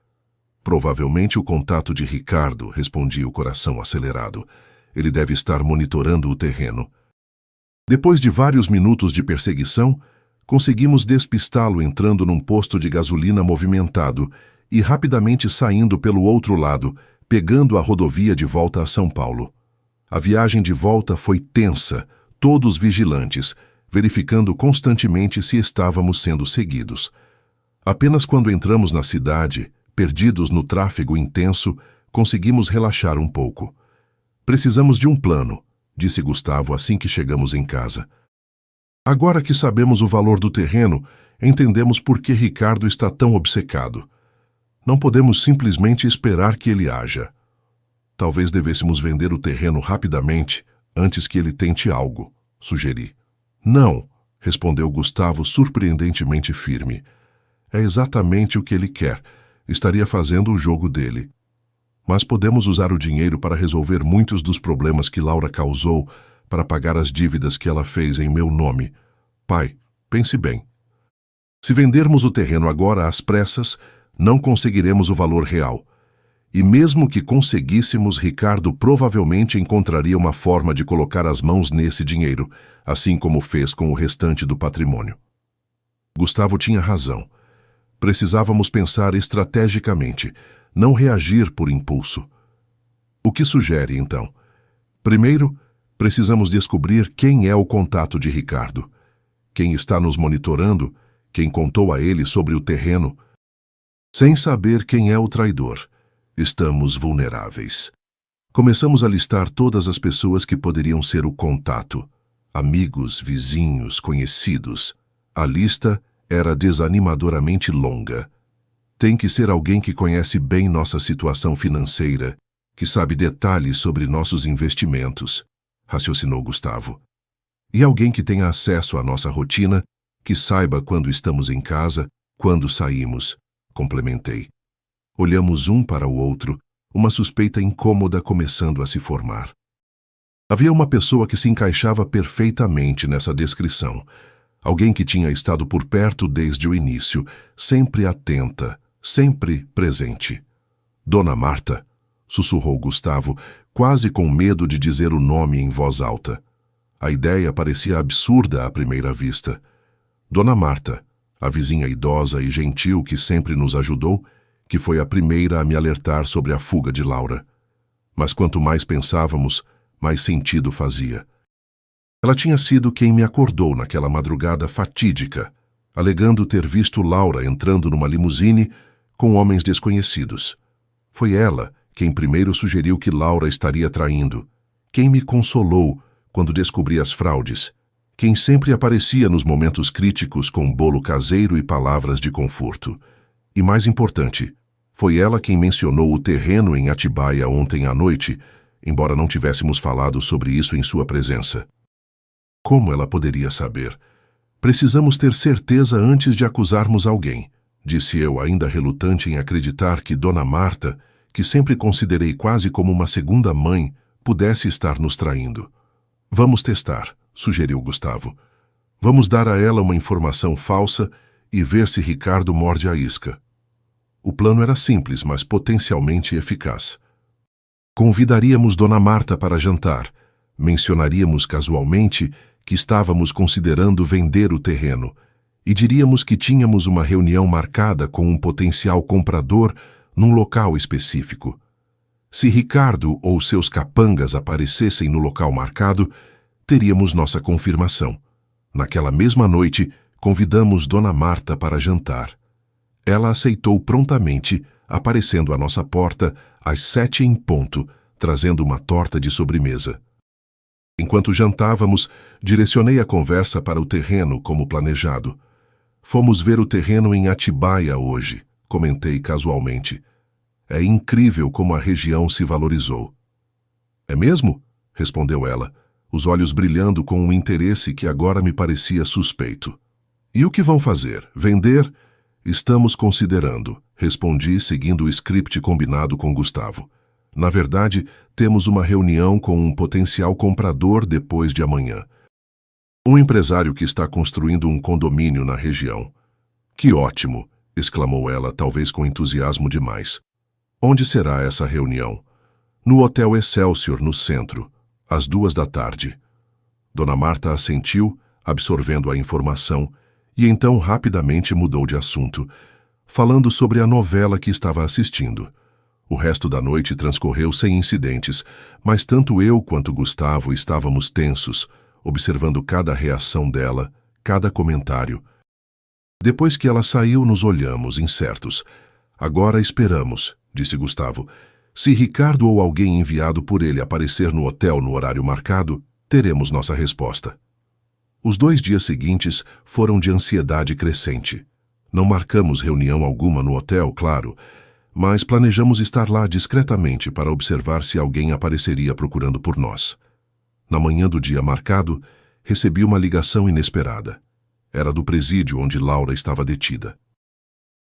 "Provavelmente o contato de Ricardo", respondia o coração acelerado. "Ele deve estar monitorando o terreno." Depois de vários minutos de perseguição, conseguimos despistá-lo entrando num posto de gasolina movimentado e rapidamente saindo pelo outro lado, pegando a rodovia de volta a São Paulo. A viagem de volta foi tensa, todos vigilantes, verificando constantemente se estávamos sendo seguidos. Apenas quando entramos na cidade, perdidos no tráfego intenso, conseguimos relaxar um pouco. "Precisamos de um plano", disse Gustavo assim que chegamos em casa. "Agora que sabemos o valor do terreno, entendemos por que Ricardo está tão obcecado. Não podemos simplesmente esperar que ele haja. Talvez devêssemos vender o terreno rapidamente, antes que ele tente algo", sugeri. "Não", respondeu Gustavo surpreendentemente firme. "É exatamente o que ele quer. Estaria fazendo o jogo dele. Mas podemos usar o dinheiro para resolver muitos dos problemas que Laura causou, para pagar as dívidas que ela fez em meu nome. Pai, pense bem. Se vendermos o terreno agora às pressas, não conseguiremos o valor real. E mesmo que conseguíssemos, Ricardo provavelmente encontraria uma forma de colocar as mãos nesse dinheiro, assim como fez com o restante do patrimônio." Gustavo tinha razão. Precisávamos pensar estrategicamente, não reagir por impulso. "O que sugere, então?" "Primeiro, precisamos descobrir quem é o contato de Ricardo. Quem está nos monitorando, quem contou a ele sobre o terreno. Sem saber quem é o traidor, estamos vulneráveis." Começamos a listar todas as pessoas que poderiam ser o contato. Amigos, vizinhos, conhecidos. A lista era desanimadoramente longa. "Tem que ser alguém que conhece bem nossa situação financeira, que sabe detalhes sobre nossos investimentos", raciocinou Gustavo. "E alguém que tenha acesso à nossa rotina, que saiba quando estamos em casa, quando saímos", complementei. Olhamos um para o outro, uma suspeita incômoda começando a se formar. Havia uma pessoa que se encaixava perfeitamente nessa descrição. Alguém que tinha estado por perto desde o início, sempre atenta, sempre presente. "Dona Marta", sussurrou Gustavo, quase com medo de dizer o nome em voz alta. A ideia parecia absurda à primeira vista. Dona Marta, a vizinha idosa e gentil que sempre nos ajudou, que foi a primeira a me alertar sobre a fuga de Laura. Mas quanto mais pensávamos, mais sentido fazia. Ela tinha sido quem me acordou naquela madrugada fatídica, alegando ter visto Laura entrando numa limusine com homens desconhecidos. Foi ela quem primeiro sugeriu que Laura estaria traindo, quem me consolou quando descobri as fraudes, quem sempre aparecia nos momentos críticos com bolo caseiro e palavras de conforto. E mais importante, foi ela quem mencionou o terreno em Atibaia ontem à noite, embora não tivéssemos falado sobre isso em sua presença. Como ela poderia saber? "Precisamos ter certeza antes de acusarmos alguém", disse eu, ainda relutante em acreditar que Dona Marta, que sempre considerei quase como uma segunda mãe, pudesse estar nos traindo. "Vamos testar", sugeriu Gustavo. "Vamos dar a ela uma informação falsa e ver se Ricardo morde a isca." O plano era simples, mas potencialmente eficaz. Convidaríamos Dona Marta para jantar, mencionaríamos casualmente que estávamos considerando vender o terreno e diríamos que tínhamos uma reunião marcada com um potencial comprador num local específico. Se Ricardo ou seus capangas aparecessem no local marcado, teríamos nossa confirmação. Naquela mesma noite, convidamos Dona Marta para jantar. Ela aceitou prontamente, aparecendo à nossa porta às 7 em ponto, trazendo uma torta de sobremesa. Enquanto jantávamos, direcionei a conversa para o terreno como planejado. Fomos ver o terreno em Atibaia hoje, comentei casualmente. É incrível como a região se valorizou. É mesmo? Respondeu ela, os olhos brilhando com um interesse que agora me parecia suspeito. E o que vão fazer? Vender? Estamos considerando, respondi seguindo o script combinado com Gustavo. Na verdade, temos uma reunião com um potencial comprador depois de amanhã. Um empresário que está construindo um condomínio na região. Que ótimo! Exclamou ela, talvez com entusiasmo demais. Onde será essa reunião? No Hotel Excelsior, no centro, às 14h. Dona Marta assentiu, absorvendo a informação, e então rapidamente mudou de assunto, falando sobre a novela que estava assistindo. O resto da noite transcorreu sem incidentes, mas tanto eu quanto Gustavo estávamos tensos, observando cada reação dela, cada comentário. Depois que ela saiu, nos olhamos, incertos. Agora esperamos, disse Gustavo. Se Ricardo ou alguém enviado por ele aparecer no hotel no horário marcado, teremos nossa resposta. Os 2 dias seguintes foram de ansiedade crescente. Não marcamos reunião alguma no hotel, claro, mas planejamos estar lá discretamente para observar se alguém apareceria procurando por nós. Na manhã do dia marcado, recebi uma ligação inesperada. Era do presídio onde Laura estava detida.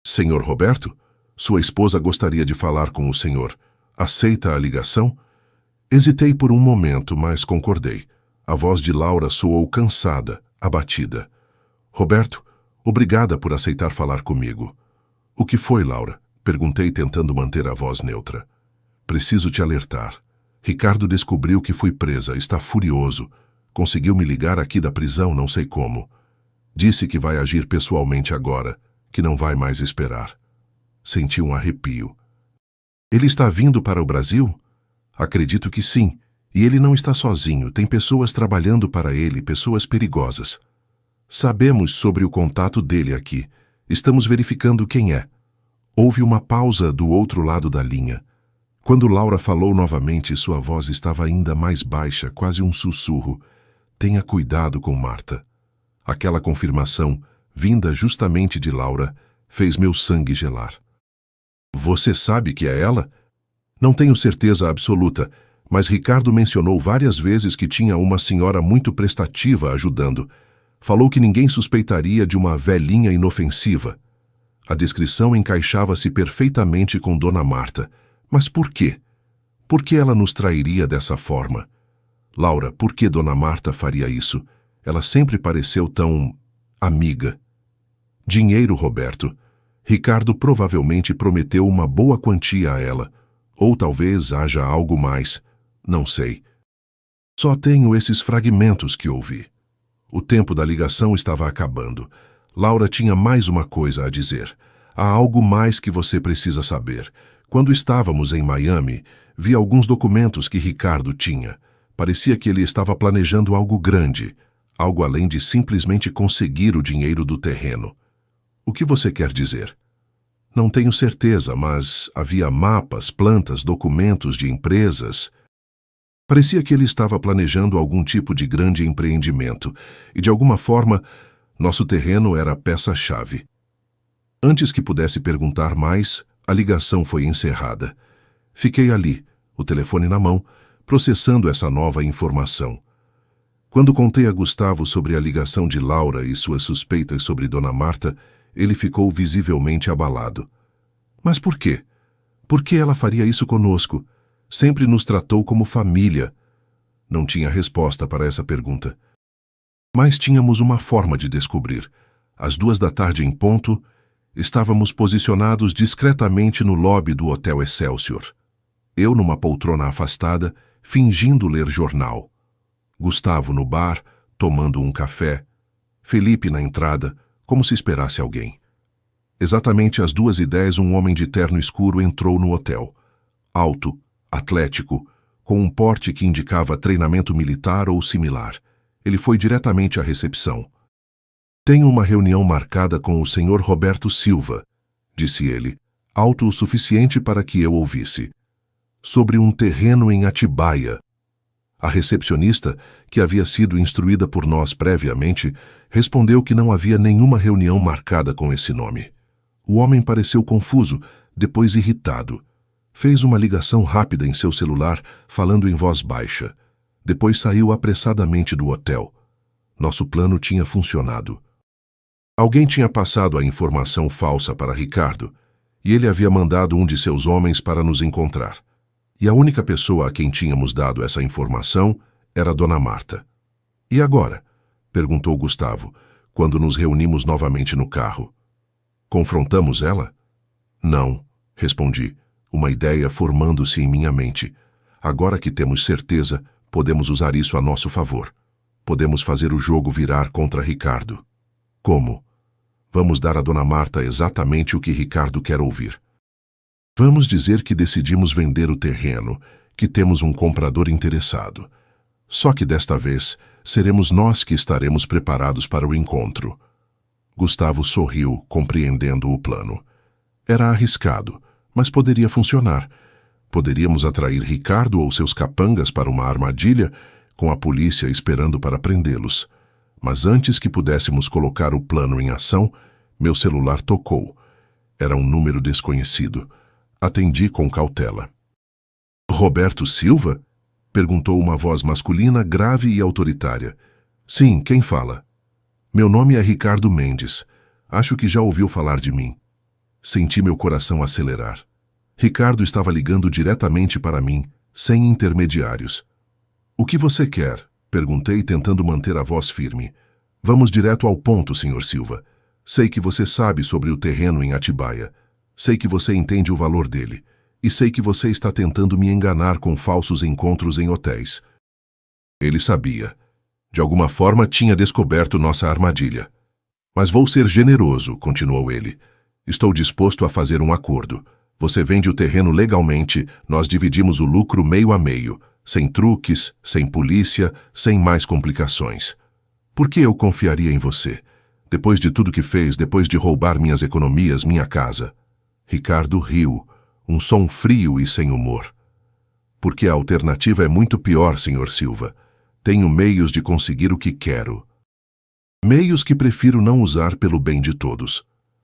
Senhor Roberto? Sua esposa gostaria de falar com o senhor. Aceita a ligação? Hesitei por um momento, mas concordei. A voz de Laura soou cansada, abatida. Roberto, obrigada por aceitar falar comigo. O que foi, Laura? Perguntei, tentando manter a voz neutra. Preciso te alertar. Ricardo descobriu que fui presa, está furioso. Conseguiu me ligar aqui da prisão, não sei como. Disse que vai agir pessoalmente agora, que não vai mais esperar. Senti um arrepio. Ele está vindo para o Brasil? Acredito que sim. E ele não está sozinho, tem pessoas trabalhando para ele, pessoas perigosas. Sabemos sobre o contato dele aqui. Estamos verificando quem é. Houve uma pausa do outro lado da linha. Quando Laura falou novamente, sua voz estava ainda mais baixa, quase um sussurro. Tenha cuidado com Marta. Aquela confirmação, vinda justamente de Laura, fez meu sangue gelar. Você sabe que é ela? Não tenho certeza absoluta, mas Ricardo mencionou várias vezes que tinha uma senhora muito prestativa ajudando. Falou que ninguém suspeitaria de uma velhinha inofensiva. A descrição encaixava-se perfeitamente com Dona Marta. Mas por quê? Por que ela nos trairia dessa forma? Laura, por que Dona Marta faria isso? Ela sempre pareceu tão... amiga. Dinheiro, Roberto. Ricardo provavelmente prometeu uma boa quantia a ela. Ou talvez haja algo mais. Não sei. Só tenho esses fragmentos que ouvi. O tempo da ligação estava acabando. Laura tinha mais uma coisa a dizer. Há algo mais que você precisa saber. Quando estávamos em Miami, vi alguns documentos que Ricardo tinha. Parecia que ele estava planejando algo grande, algo além de simplesmente conseguir o dinheiro do terreno. O que você quer dizer? Não tenho certeza, mas havia mapas, plantas, documentos de empresas. Parecia que ele estava planejando algum tipo de grande empreendimento, e de alguma forma, nosso terreno era a peça-chave. Antes que pudesse perguntar mais, a ligação foi encerrada. Fiquei ali, o telefone na mão, processando essa nova informação. Quando contei a Gustavo sobre a ligação de Laura e suas suspeitas sobre Dona Marta, ele ficou visivelmente abalado. Mas por quê? Por que ela faria isso conosco? Sempre nos tratou como família. Não tinha resposta para essa pergunta. Mas tínhamos uma forma de descobrir. Às 14h em ponto, estávamos posicionados discretamente no lobby do Hotel Excelsior. Eu numa poltrona afastada, fingindo ler jornal. Gustavo no bar, tomando um café. Felipe na entrada, como se esperasse alguém. Exatamente às 2h10, um homem de terno escuro entrou no hotel. Alto, atlético, com um porte que indicava treinamento militar ou similar. Ele foi diretamente à recepção. Tenho uma reunião marcada com o senhor Roberto Silva, disse ele, alto o suficiente para que eu ouvisse. sobre um terreno em Atibaia. A recepcionista, que havia sido instruída por nós previamente, respondeu que não havia nenhuma reunião marcada com esse nome. O homem pareceu confuso, depois irritado. Fez uma ligação rápida em seu celular, falando em voz baixa. Depois saiu apressadamente do hotel. Nosso plano tinha funcionado. Alguém tinha passado a informação falsa para Ricardo, e ele havia mandado um de seus homens para nos encontrar. E a única pessoa a quem tínhamos dado essa informação era Dona Marta. E agora? Perguntou Gustavo, quando nos reunimos novamente no carro. Confrontamos ela? Não, respondi, uma ideia formando-se em minha mente. Agora que temos certeza, podemos usar isso a nosso favor. Podemos fazer o jogo virar contra Ricardo. Como? Vamos dar a Dona Marta exatamente o que Ricardo quer ouvir. Vamos dizer que decidimos vender o terreno, que temos um comprador interessado. Só que desta vez, seremos nós que estaremos preparados para o encontro. Gustavo sorriu, compreendendo o plano. Era arriscado, mas poderia funcionar. Poderíamos atrair Ricardo ou seus capangas para uma armadilha, com a polícia esperando para prendê-los. Mas antes que pudéssemos colocar o plano em ação, meu celular tocou. Era um número desconhecido. Atendi com cautela. Roberto Silva? Perguntou uma voz masculina grave e autoritária. Sim, quem fala? Meu nome é Ricardo Mendes. Acho que já ouviu falar de mim. Senti meu coração acelerar. Ricardo estava ligando diretamente para mim, sem intermediários. O que você quer? Perguntei, tentando manter a voz firme. Vamos direto ao ponto, Sr. Silva. Sei que você sabe sobre o terreno em Atibaia. Sei que você entende o valor dele. E sei que você está tentando me enganar com falsos encontros em hotéis. Ele sabia. De alguma forma tinha descoberto nossa armadilha. Mas vou ser generoso, continuou ele. Estou disposto a fazer um acordo. Você vende o terreno legalmente, nós dividimos o lucro meio a meio, sem truques, sem polícia, sem mais complicações. Por que eu confiaria em você? Depois de tudo que fez, depois de roubar minhas economias, minha casa. Ricardo riu, um som frio e sem humor. Porque a alternativa é muito pior, Sr. Silva. Tenho meios de conseguir o que quero. Meios que prefiro não usar pelo bem de todos.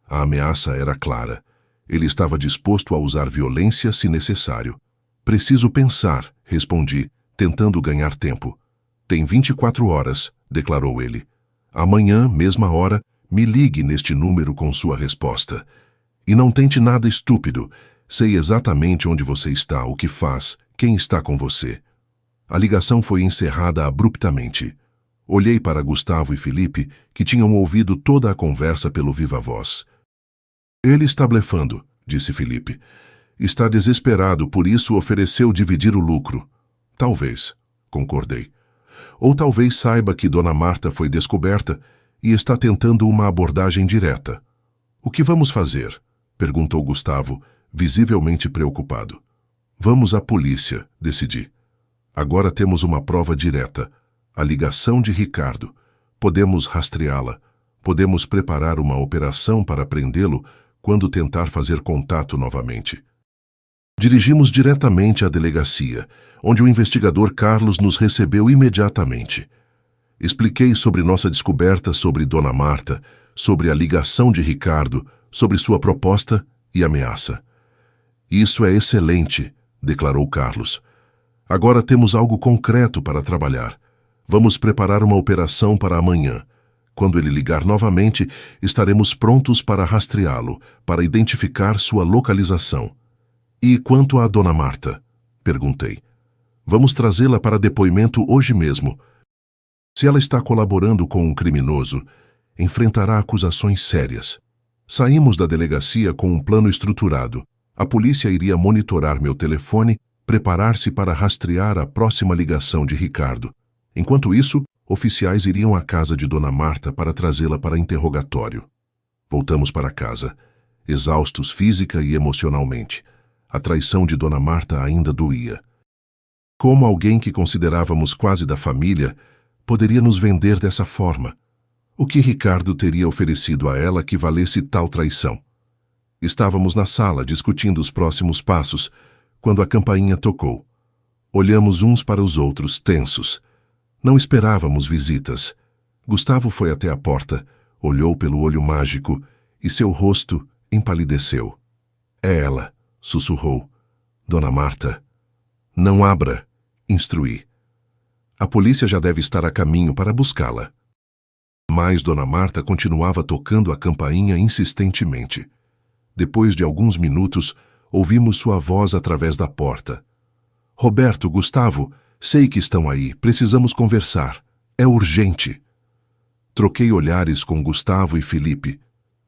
A ameaça era clara. Ele estava disposto a usar violência se necessário. Preciso pensar, respondi, tentando ganhar tempo. Tem 24 horas, declarou ele. Amanhã, mesma hora, me ligue neste número com sua resposta. E não tente nada estúpido. Sei exatamente onde você está, o que faz, quem está com você. A ligação foi encerrada abruptamente. Olhei para Gustavo e Felipe, que tinham ouvido toda a conversa pelo viva-voz. Ele está blefando, disse Felipe. Está desesperado, por isso ofereceu dividir o lucro. Talvez, concordei. Ou talvez saiba que Dona Marta foi descoberta e está tentando uma abordagem direta. O que vamos fazer? Perguntou Gustavo, visivelmente preocupado. Vamos à polícia, decidi. Agora temos uma prova direta, a ligação de Ricardo. Podemos rastreá-la. Podemos preparar uma operação para prendê-lo quando tentar fazer contato novamente. Dirigimos diretamente à delegacia, onde o investigador Carlos nos recebeu imediatamente. Expliquei sobre nossa descoberta sobre Dona Marta, sobre a ligação de Ricardo, sobre sua proposta e ameaça. Isso é excelente, declarou Carlos. Agora temos algo concreto para trabalhar. Vamos preparar uma operação para amanhã. Quando ele ligar novamente, estaremos prontos para rastreá-lo, para identificar sua localização. E quanto à Dona Marta? Perguntei. Vamos trazê-la para depoimento hoje mesmo. Se ela está colaborando com um criminoso, enfrentará acusações sérias. Saímos da delegacia com um plano estruturado. A polícia iria monitorar meu telefone, preparar-se para rastrear a próxima ligação de Ricardo. Enquanto isso, oficiais iriam à casa de Dona Marta para trazê-la para interrogatório. Voltamos para casa, exaustos física e emocionalmente. A traição de Dona Marta ainda doía. Como alguém que considerávamos quase da família poderia nos vender dessa forma? O que Ricardo teria oferecido a ela que valesse tal traição? Estávamos na sala discutindo os próximos passos, quando a campainha tocou. Olhamos uns para os outros, tensos. Não esperávamos visitas. Gustavo foi até a porta, olhou pelo olho mágico e seu rosto empalideceu. É ela, sussurrou. Dona Marta. Não abra, instruí. A polícia já deve estar a caminho para buscá-la. Mas Dona Marta continuava tocando a campainha insistentemente. Depois de alguns minutos, ouvimos sua voz através da porta. Roberto, Gustavo, sei que estão aí, precisamos conversar. É urgente. Troquei olhares com Gustavo e Felipe.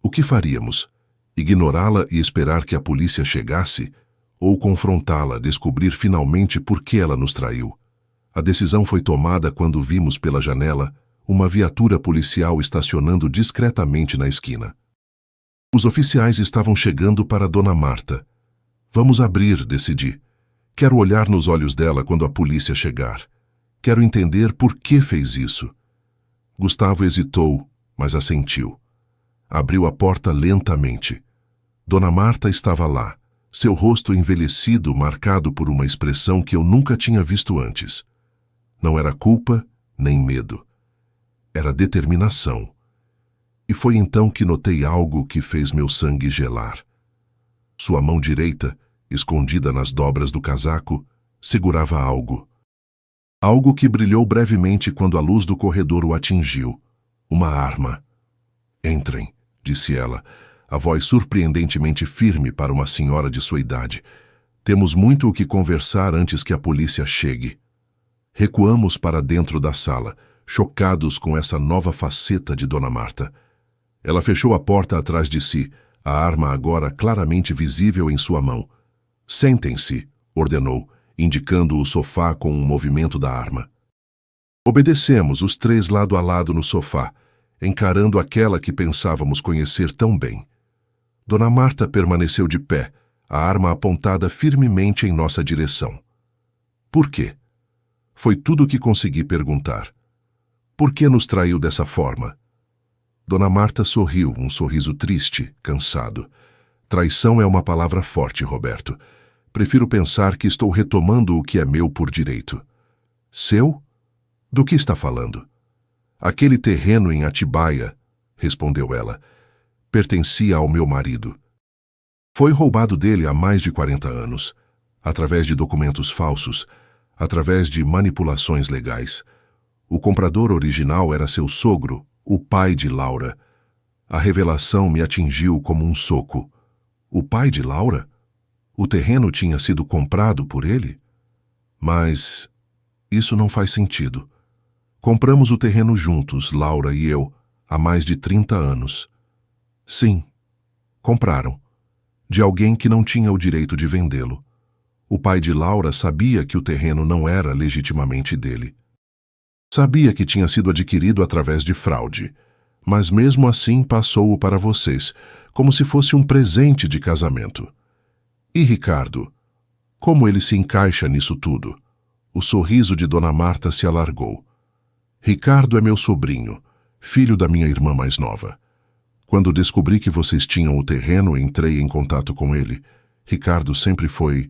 O que faríamos? Ignorá-la e esperar que a polícia chegasse? Ou confrontá-la, descobrir finalmente por que ela nos traiu? A decisão foi tomada quando vimos pela janela uma viatura policial estacionando discretamente na esquina. Os oficiais estavam chegando para Dona Marta. Vamos abrir, decidi. Quero olhar nos olhos dela quando a polícia chegar. Quero entender por que fez isso. Gustavo hesitou, mas assentiu. Abriu a porta lentamente. Dona Marta estava lá, seu rosto envelhecido marcado por uma expressão que eu nunca tinha visto antes. Não era culpa nem medo. Era determinação. E foi então que notei algo que fez meu sangue gelar. Sua mão direita, escondida nas dobras do casaco, segurava algo. Algo que brilhou brevemente quando a luz do corredor o atingiu. Uma arma. Entrem, disse ela, a voz surpreendentemente firme para uma senhora de sua idade. Temos muito o que conversar antes que a polícia chegue. Recuamos para dentro da sala, chocados com essa nova faceta de Dona Marta. Ela fechou a porta atrás de si, a arma agora claramente visível em sua mão. Sentem-se, ordenou, indicando o sofá com um movimento da arma. Obedecemos, os três lado a lado no sofá, encarando aquela que pensávamos conhecer tão bem. Dona Marta permaneceu de pé, a arma apontada firmemente em nossa direção. Por quê? Foi tudo o que consegui perguntar. Por que nos traiu dessa forma? Dona Marta sorriu, um sorriso triste, cansado. Traição é uma palavra forte, Roberto. Prefiro pensar que estou retomando o que é meu por direito. Seu? Do que está falando? Aquele terreno em Atibaia, respondeu ela, pertencia ao meu marido. Foi roubado dele há mais de 40 anos, através de documentos falsos, através de manipulações legais. O comprador original era seu sogro, o pai de Laura. A revelação me atingiu como um soco. O pai de Laura? O terreno tinha sido comprado por ele? Mas isso não faz sentido. Compramos o terreno juntos, Laura e eu, há mais de 30 anos. Sim, compraram. De alguém que não tinha o direito de vendê-lo. O pai de Laura sabia que o terreno não era legitimamente dele. Sabia que tinha sido adquirido através de fraude, mas mesmo assim passou-o para vocês, como se fosse um presente de casamento. E Ricardo? Como ele se encaixa nisso tudo? O sorriso de Dona Marta se alargou. Ricardo é meu sobrinho, filho da minha irmã mais nova. Quando descobri que vocês tinham o terreno, entrei em contato com ele. Ricardo sempre foi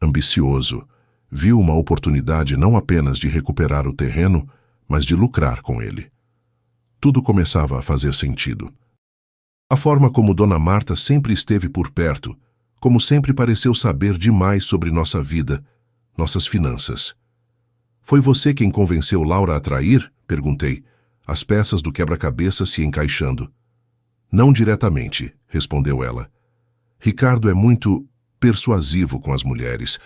ambicioso. Viu uma oportunidade não apenas de recuperar o terreno, mas de lucrar com ele. Tudo começava a fazer sentido. A forma como Dona Marta sempre esteve por perto, como sempre pareceu saber demais sobre nossa vida, nossas finanças. Foi você quem convenceu Laura a trair? Perguntei, as peças do quebra-cabeça se encaixando. Não diretamente, respondeu ela. Ricardo é muito persuasivo com as mulheres.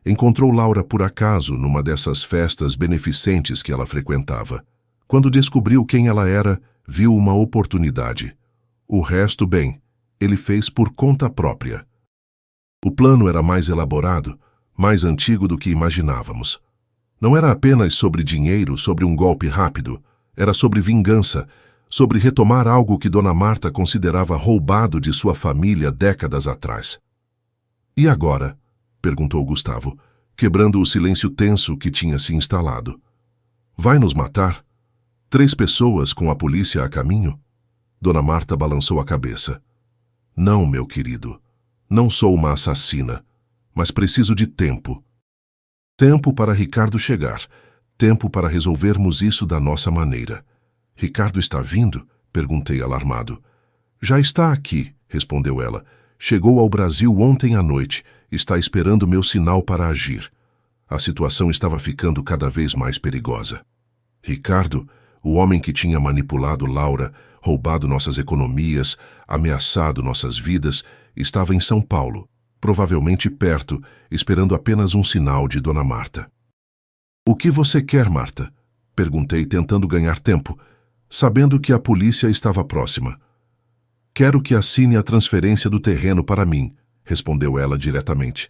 Encontrou Laura por acaso numa dessas festas beneficentes que ela frequentava. Quando descobriu quem ela era, viu uma oportunidade. O resto, bem, ele fez por conta própria. O plano era mais elaborado, mais antigo do que imaginávamos. Não era apenas sobre dinheiro, sobre um golpe rápido. Era sobre vingança, sobre retomar algo que Dona Marta considerava roubado de sua família décadas atrás. E agora? Perguntou Gustavo, quebrando o silêncio tenso que tinha se instalado. Vai nos matar? 3 pessoas com a polícia a caminho? Dona Marta balançou a cabeça. Não, meu querido. Não sou uma assassina, mas preciso de tempo. Tempo para Ricardo chegar. Tempo para resolvermos isso da nossa maneira. Ricardo está vindo? Perguntei alarmado. Já está aqui, respondeu ela. Chegou ao Brasil ontem à noite. Está esperando meu sinal para agir. A situação estava ficando cada vez mais perigosa. Ricardo, o homem que tinha manipulado Laura, roubado nossas economias, ameaçado nossas vidas, estava em São Paulo, provavelmente perto, esperando apenas um sinal de Dona Marta. O que você quer, Marta? Perguntei, tentando ganhar tempo, sabendo que a polícia estava próxima. Quero que assine a transferência do terreno para mim, respondeu ela diretamente.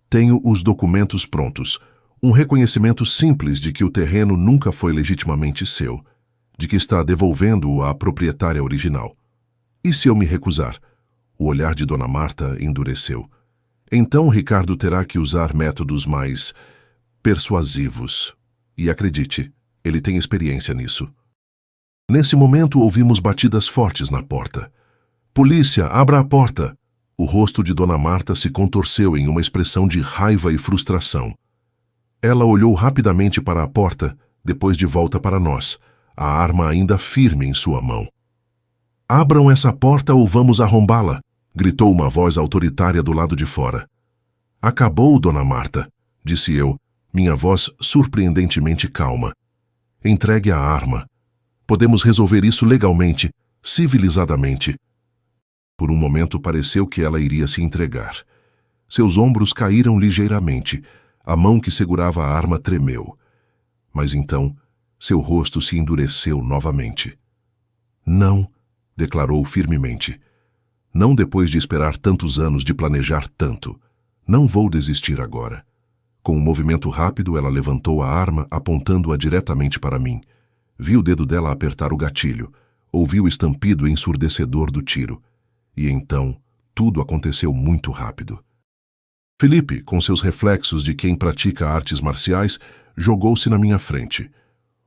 Tenho os documentos prontos. Um reconhecimento simples de que o terreno nunca foi legitimamente seu, de que está devolvendo-o à proprietária original. E se eu me recusar? O olhar de Dona Marta endureceu. Então Ricardo terá que usar métodos mais persuasivos. E acredite, ele tem experiência nisso. Nesse momento ouvimos batidas fortes na porta. Polícia, abra a porta! O rosto de Dona Marta se contorceu em uma expressão de raiva e frustração. Ela olhou rapidamente para a porta, depois de volta para nós, a arma ainda firme em sua mão. Abram essa porta ou vamos arrombá-la! Gritou uma voz autoritária do lado de fora. Acabou, Dona Marta, disse eu, minha voz surpreendentemente calma. Entregue a arma. Podemos resolver isso legalmente, civilizadamente. Por um momento pareceu que ela iria se entregar. Seus ombros caíram ligeiramente, a mão que segurava a arma tremeu. Mas então, seu rosto se endureceu novamente. Não, declarou firmemente. Não depois de esperar tantos anos de planejar tanto. Não vou desistir agora. Com um movimento rápido, ela levantou a arma, apontando-a diretamente para mim. Vi o dedo dela apertar o gatilho. Ouvi o estampido ensurdecedor do tiro. E então, tudo aconteceu muito rápido. Felipe, com seus reflexos de quem pratica artes marciais, jogou-se na minha frente.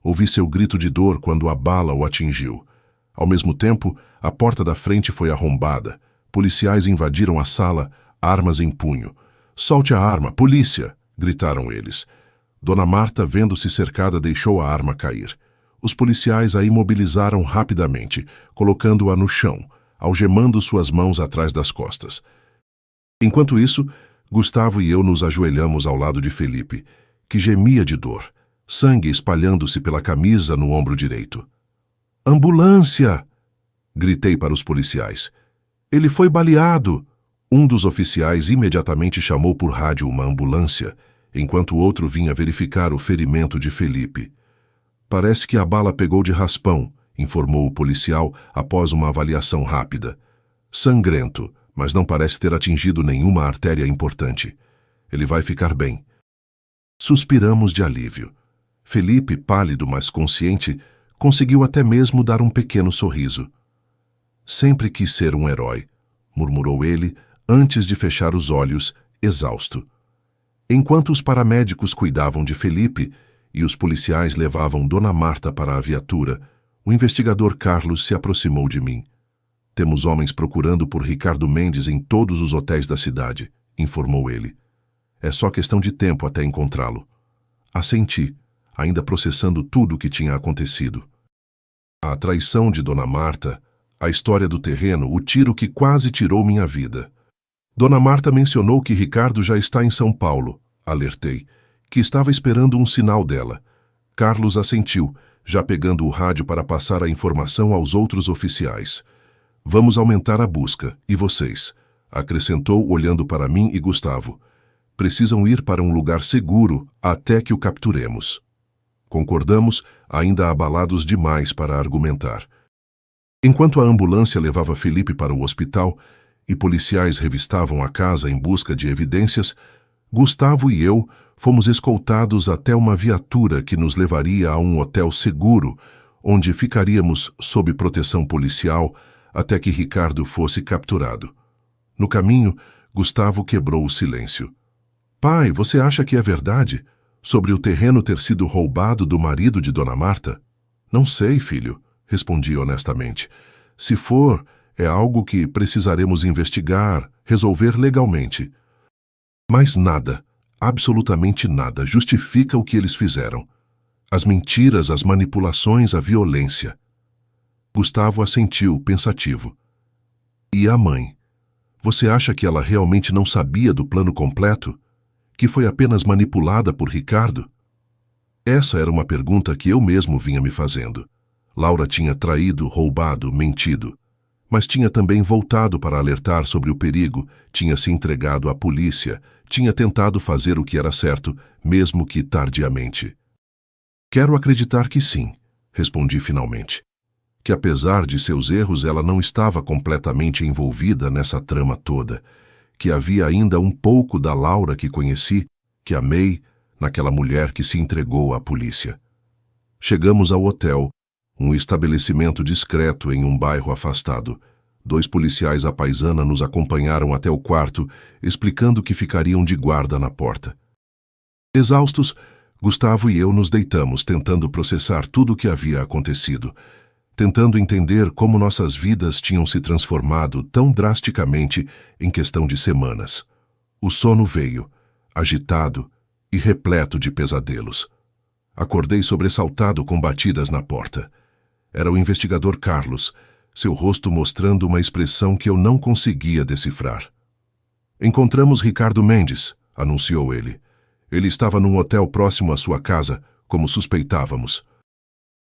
Ouvi seu grito de dor quando a bala o atingiu. Ao mesmo tempo, a porta da frente foi arrombada. Policiais invadiram a sala, armas em punho. Solte a arma, polícia! Gritaram eles. Dona Marta, vendo-se cercada, deixou a arma cair. Os policiais a imobilizaram rapidamente, colocando-a no chão, algemando suas mãos atrás das costas. Enquanto isso, Gustavo e eu nos ajoelhamos ao lado de Felipe, que gemia de dor, sangue espalhando-se pela camisa no ombro direito. Ambulância! Gritei para os policiais. Ele foi baleado! Um dos oficiais imediatamente chamou por rádio uma ambulância, enquanto o outro vinha verificar o ferimento de Felipe. Parece que a bala pegou de raspão, informou o policial após uma avaliação rápida. Sangrento, mas não parece ter atingido nenhuma artéria importante. Ele vai ficar bem. Suspiramos de alívio. Felipe, pálido, mas consciente, conseguiu até mesmo dar um pequeno sorriso. Sempre quis ser um herói, murmurou ele, antes de fechar os olhos, exausto. Enquanto os paramédicos cuidavam de Felipe e os policiais levavam Dona Marta para a viatura, o investigador Carlos se aproximou de mim. Temos homens procurando por Ricardo Mendes em todos os hotéis da cidade, informou ele. É só questão de tempo até encontrá-lo. Assenti, ainda processando tudo o que tinha acontecido. A traição de Dona Marta, a história do terreno, o tiro que quase tirou minha vida. Dona Marta mencionou que Ricardo já está em São Paulo, alertei, que estava esperando um sinal dela. Carlos assentiu, já pegando o rádio para passar a informação aos outros oficiais. Vamos aumentar a busca, e vocês? Acrescentou, olhando para mim e Gustavo. Precisam ir para um lugar seguro até que o capturemos. Concordamos, ainda abalados demais para argumentar. Enquanto a ambulância levava Felipe para o hospital e policiais revistavam a casa em busca de evidências, Gustavo e eu fomos escoltados até uma viatura que nos levaria a um hotel seguro, onde ficaríamos sob proteção policial até que Ricardo fosse capturado. No caminho, Gustavo quebrou o silêncio. Pai, você acha que é verdade? Sobre o terreno ter sido roubado do marido de Dona Marta? Não sei, filho, respondi honestamente. Se for, é algo que precisaremos investigar, resolver legalmente. Mas nada, absolutamente nada, justifica o que eles fizeram. As mentiras, as manipulações, a violência. Gustavo assentiu, pensativo. E a mãe? Você acha que ela realmente não sabia do plano completo? Que foi apenas manipulada por Ricardo? Essa era uma pergunta que eu mesmo vinha me fazendo. Laura tinha traído, roubado, mentido. Mas tinha também voltado para alertar sobre o perigo, tinha se entregado à polícia, tinha tentado fazer o que era certo, mesmo que tardiamente. Quero acreditar que sim, respondi finalmente. Que apesar de seus erros ela não estava completamente envolvida nessa trama toda, que havia ainda um pouco da Laura que conheci, que amei, naquela mulher que se entregou à polícia. Chegamos ao hotel, um estabelecimento discreto em um bairro afastado. 2 policiais à paisana nos acompanharam até o quarto, explicando que ficariam de guarda na porta. Exaustos, Gustavo e eu nos deitamos, tentando processar tudo o que havia acontecido, tentando entender como nossas vidas tinham se transformado tão drasticamente em questão de semanas. O sono veio, agitado e repleto de pesadelos. Acordei sobressaltado com batidas na porta. Era o investigador Carlos, seu rosto mostrando uma expressão que eu não conseguia decifrar. Encontramos Ricardo Mendes, anunciou ele. Ele estava num hotel próximo à sua casa, como suspeitávamos.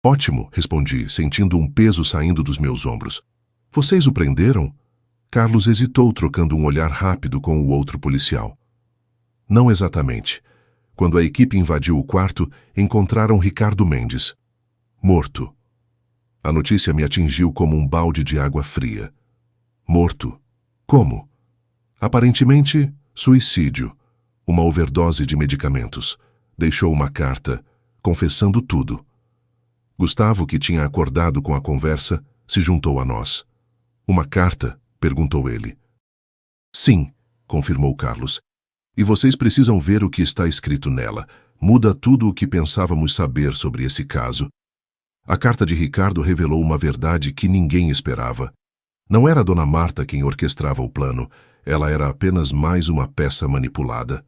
Ótimo, respondi, sentindo um peso saindo dos meus ombros. Vocês o prenderam? Carlos hesitou, trocando um olhar rápido com o outro policial. Não exatamente. Quando a equipe invadiu o quarto, encontraram Ricardo Mendes. Morto. A notícia me atingiu como um balde de água fria. Morto? Como? Aparentemente, suicídio. Uma overdose de medicamentos. Deixou uma carta, confessando tudo. Gustavo, que tinha acordado com a conversa, se juntou a nós. Uma carta? Perguntou ele. Sim, confirmou Carlos. E vocês precisam ver o que está escrito nela. Muda tudo o que pensávamos saber sobre esse caso. A carta de Ricardo revelou uma verdade que ninguém esperava. Não era Dona Marta quem orquestrava o plano, ela era apenas mais uma peça manipulada.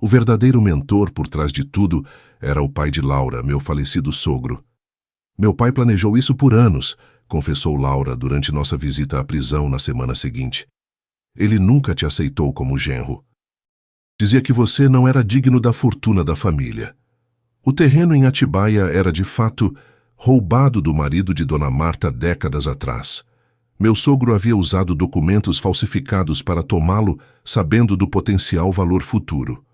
O verdadeiro mentor por trás de tudo era o pai de Laura, meu falecido sogro. Meu pai planejou isso por anos, confessou Laura durante nossa visita à prisão na semana seguinte. Ele nunca te aceitou como genro. Dizia que você não era digno da fortuna da família. O terreno em Atibaia era, de fato, roubado do marido de Dona Marta décadas atrás. Meu sogro havia usado documentos falsificados para tomá-lo, sabendo do potencial valor futuro.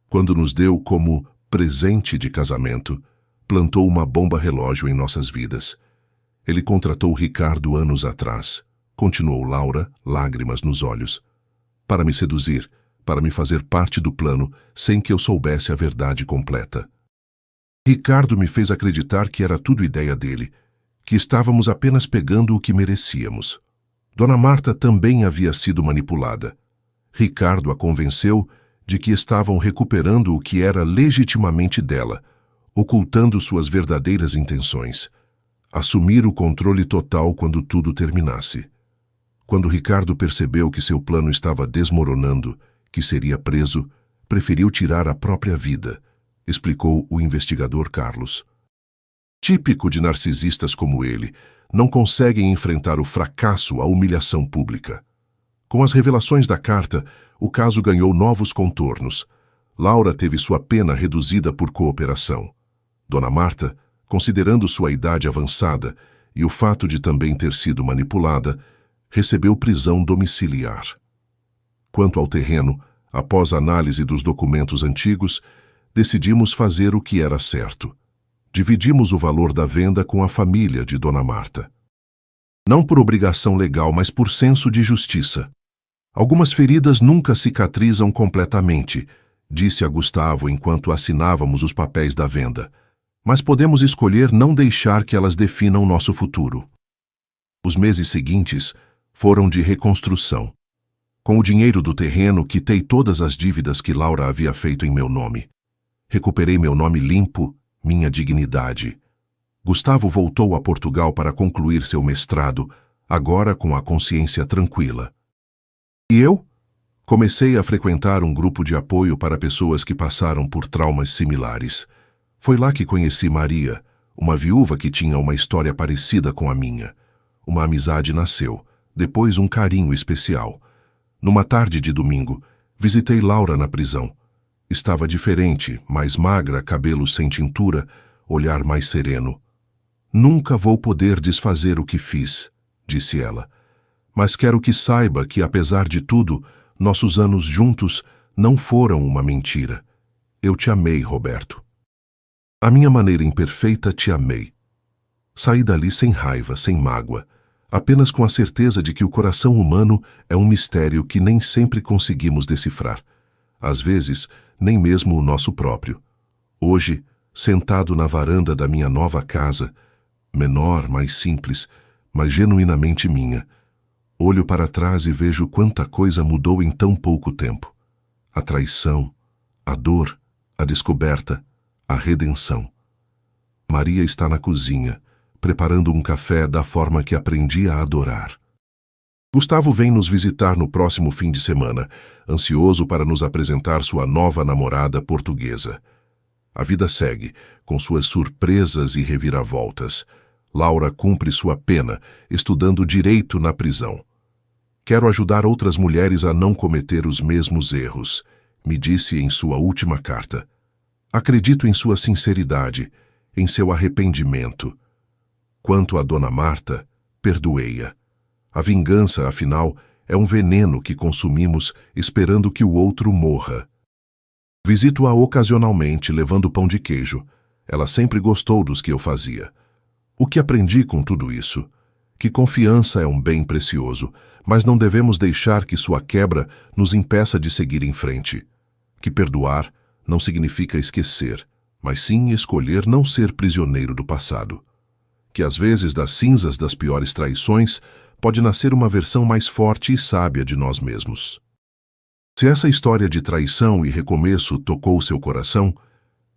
Quando nos deu como presente de casamento, plantou uma bomba relógio em nossas vidas. Ele contratou Ricardo anos atrás, continuou Laura, lágrimas nos olhos, para me seduzir, para me fazer parte do plano, sem que eu soubesse a verdade completa. Ricardo me fez acreditar que era tudo ideia dele, que estávamos apenas pegando o que merecíamos. Dona Marta também havia sido manipulada. Ricardo a convenceu de que estavam recuperando o que era legitimamente dela, ocultando suas verdadeiras intenções. Assumir o controle total quando tudo terminasse. Quando Ricardo percebeu que seu plano estava desmoronando, que seria preso, preferiu tirar a própria vida, explicou o investigador Carlos. Típico de narcisistas como ele, não conseguem enfrentar o fracasso, a humilhação pública. Com as revelações da carta, o caso ganhou novos contornos. Laura teve sua pena reduzida por cooperação. Dona Marta, considerando sua idade avançada e o fato de também ter sido manipulada, recebeu prisão domiciliar. Quanto ao terreno, após análise dos documentos antigos, decidimos fazer o que era certo. Dividimos o valor da venda com a família de Dona Marta. Não por obrigação legal, mas por senso de justiça. Algumas feridas nunca cicatrizam completamente, disse a Gustavo enquanto assinávamos os papéis da venda. Mas podemos escolher não deixar que elas definam nosso futuro. Os meses seguintes foram de reconstrução. Com o dinheiro do terreno, quitei todas as dívidas que Laura havia feito em meu nome. Recuperei meu nome limpo, minha dignidade. Gustavo voltou a Portugal para concluir seu mestrado, agora com a consciência tranquila. E eu? Comecei a frequentar um grupo de apoio para pessoas que passaram por traumas similares. Foi lá que conheci Maria, uma viúva que tinha uma história parecida com a minha. Uma amizade nasceu, depois um carinho especial. Numa tarde de domingo, visitei Laura na prisão. Estava diferente, mais magra, cabelo sem tintura, olhar mais sereno. Nunca vou poder desfazer o que fiz, disse ela. Mas quero que saiba que, apesar de tudo, nossos anos juntos não foram uma mentira. Eu te amei, Roberto. À minha maneira imperfeita, te amei. Saí dali sem raiva, sem mágoa, apenas com a certeza de que o coração humano é um mistério que nem sempre conseguimos decifrar. Às vezes, nem mesmo o nosso próprio. Hoje, sentado na varanda da minha nova casa, menor, mais simples, mas genuinamente minha, olho para trás e vejo quanta coisa mudou em tão pouco tempo. A traição, a dor, a descoberta, a redenção. Maria está na cozinha, preparando um café da forma que aprendi a adorar. Gustavo vem nos visitar no próximo fim de semana, ansioso para nos apresentar sua nova namorada portuguesa. A vida segue, com suas surpresas e reviravoltas. Laura cumpre sua pena, estudando direito na prisão. Quero ajudar outras mulheres a não cometer os mesmos erros, me disse em sua última carta. Acredito em sua sinceridade, em seu arrependimento. Quanto a Dona Marta, perdoei-a. A vingança, afinal, é um veneno que consumimos esperando que o outro morra. Visito-a ocasionalmente levando pão de queijo. Ela sempre gostou dos que eu fazia. O que aprendi com tudo isso? Que confiança é um bem precioso, mas não devemos deixar que sua quebra nos impeça de seguir em frente. Que perdoar não significa esquecer, mas sim escolher não ser prisioneiro do passado. Que às vezes das cinzas das piores traições pode nascer uma versão mais forte e sábia de nós mesmos. Se essa história de traição e recomeço tocou seu coração,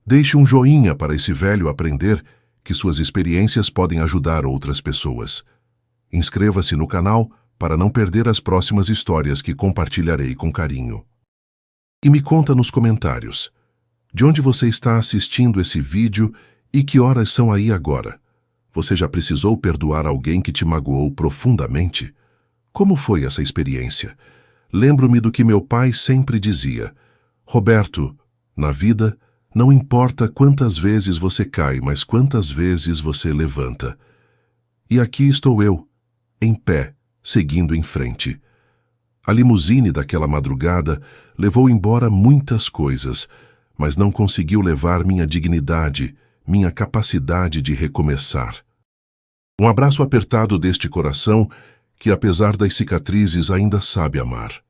deixe um joinha para esse velho aprender que suas experiências podem ajudar outras pessoas. Inscreva-se no canal para não perder as próximas histórias que compartilharei com carinho. E me conta nos comentários, de onde você está assistindo esse vídeo e que horas são aí agora? Você já precisou perdoar alguém que te magoou profundamente? Como foi essa experiência? Lembro-me do que meu pai sempre dizia. Roberto, na vida, não importa quantas vezes você cai, mas quantas vezes você levanta. E aqui estou eu, em pé, seguindo em frente. A limusine daquela madrugada levou embora muitas coisas, mas não conseguiu levar minha dignidade, minha capacidade de recomeçar. Um abraço apertado deste coração que, apesar das cicatrizes, ainda sabe amar.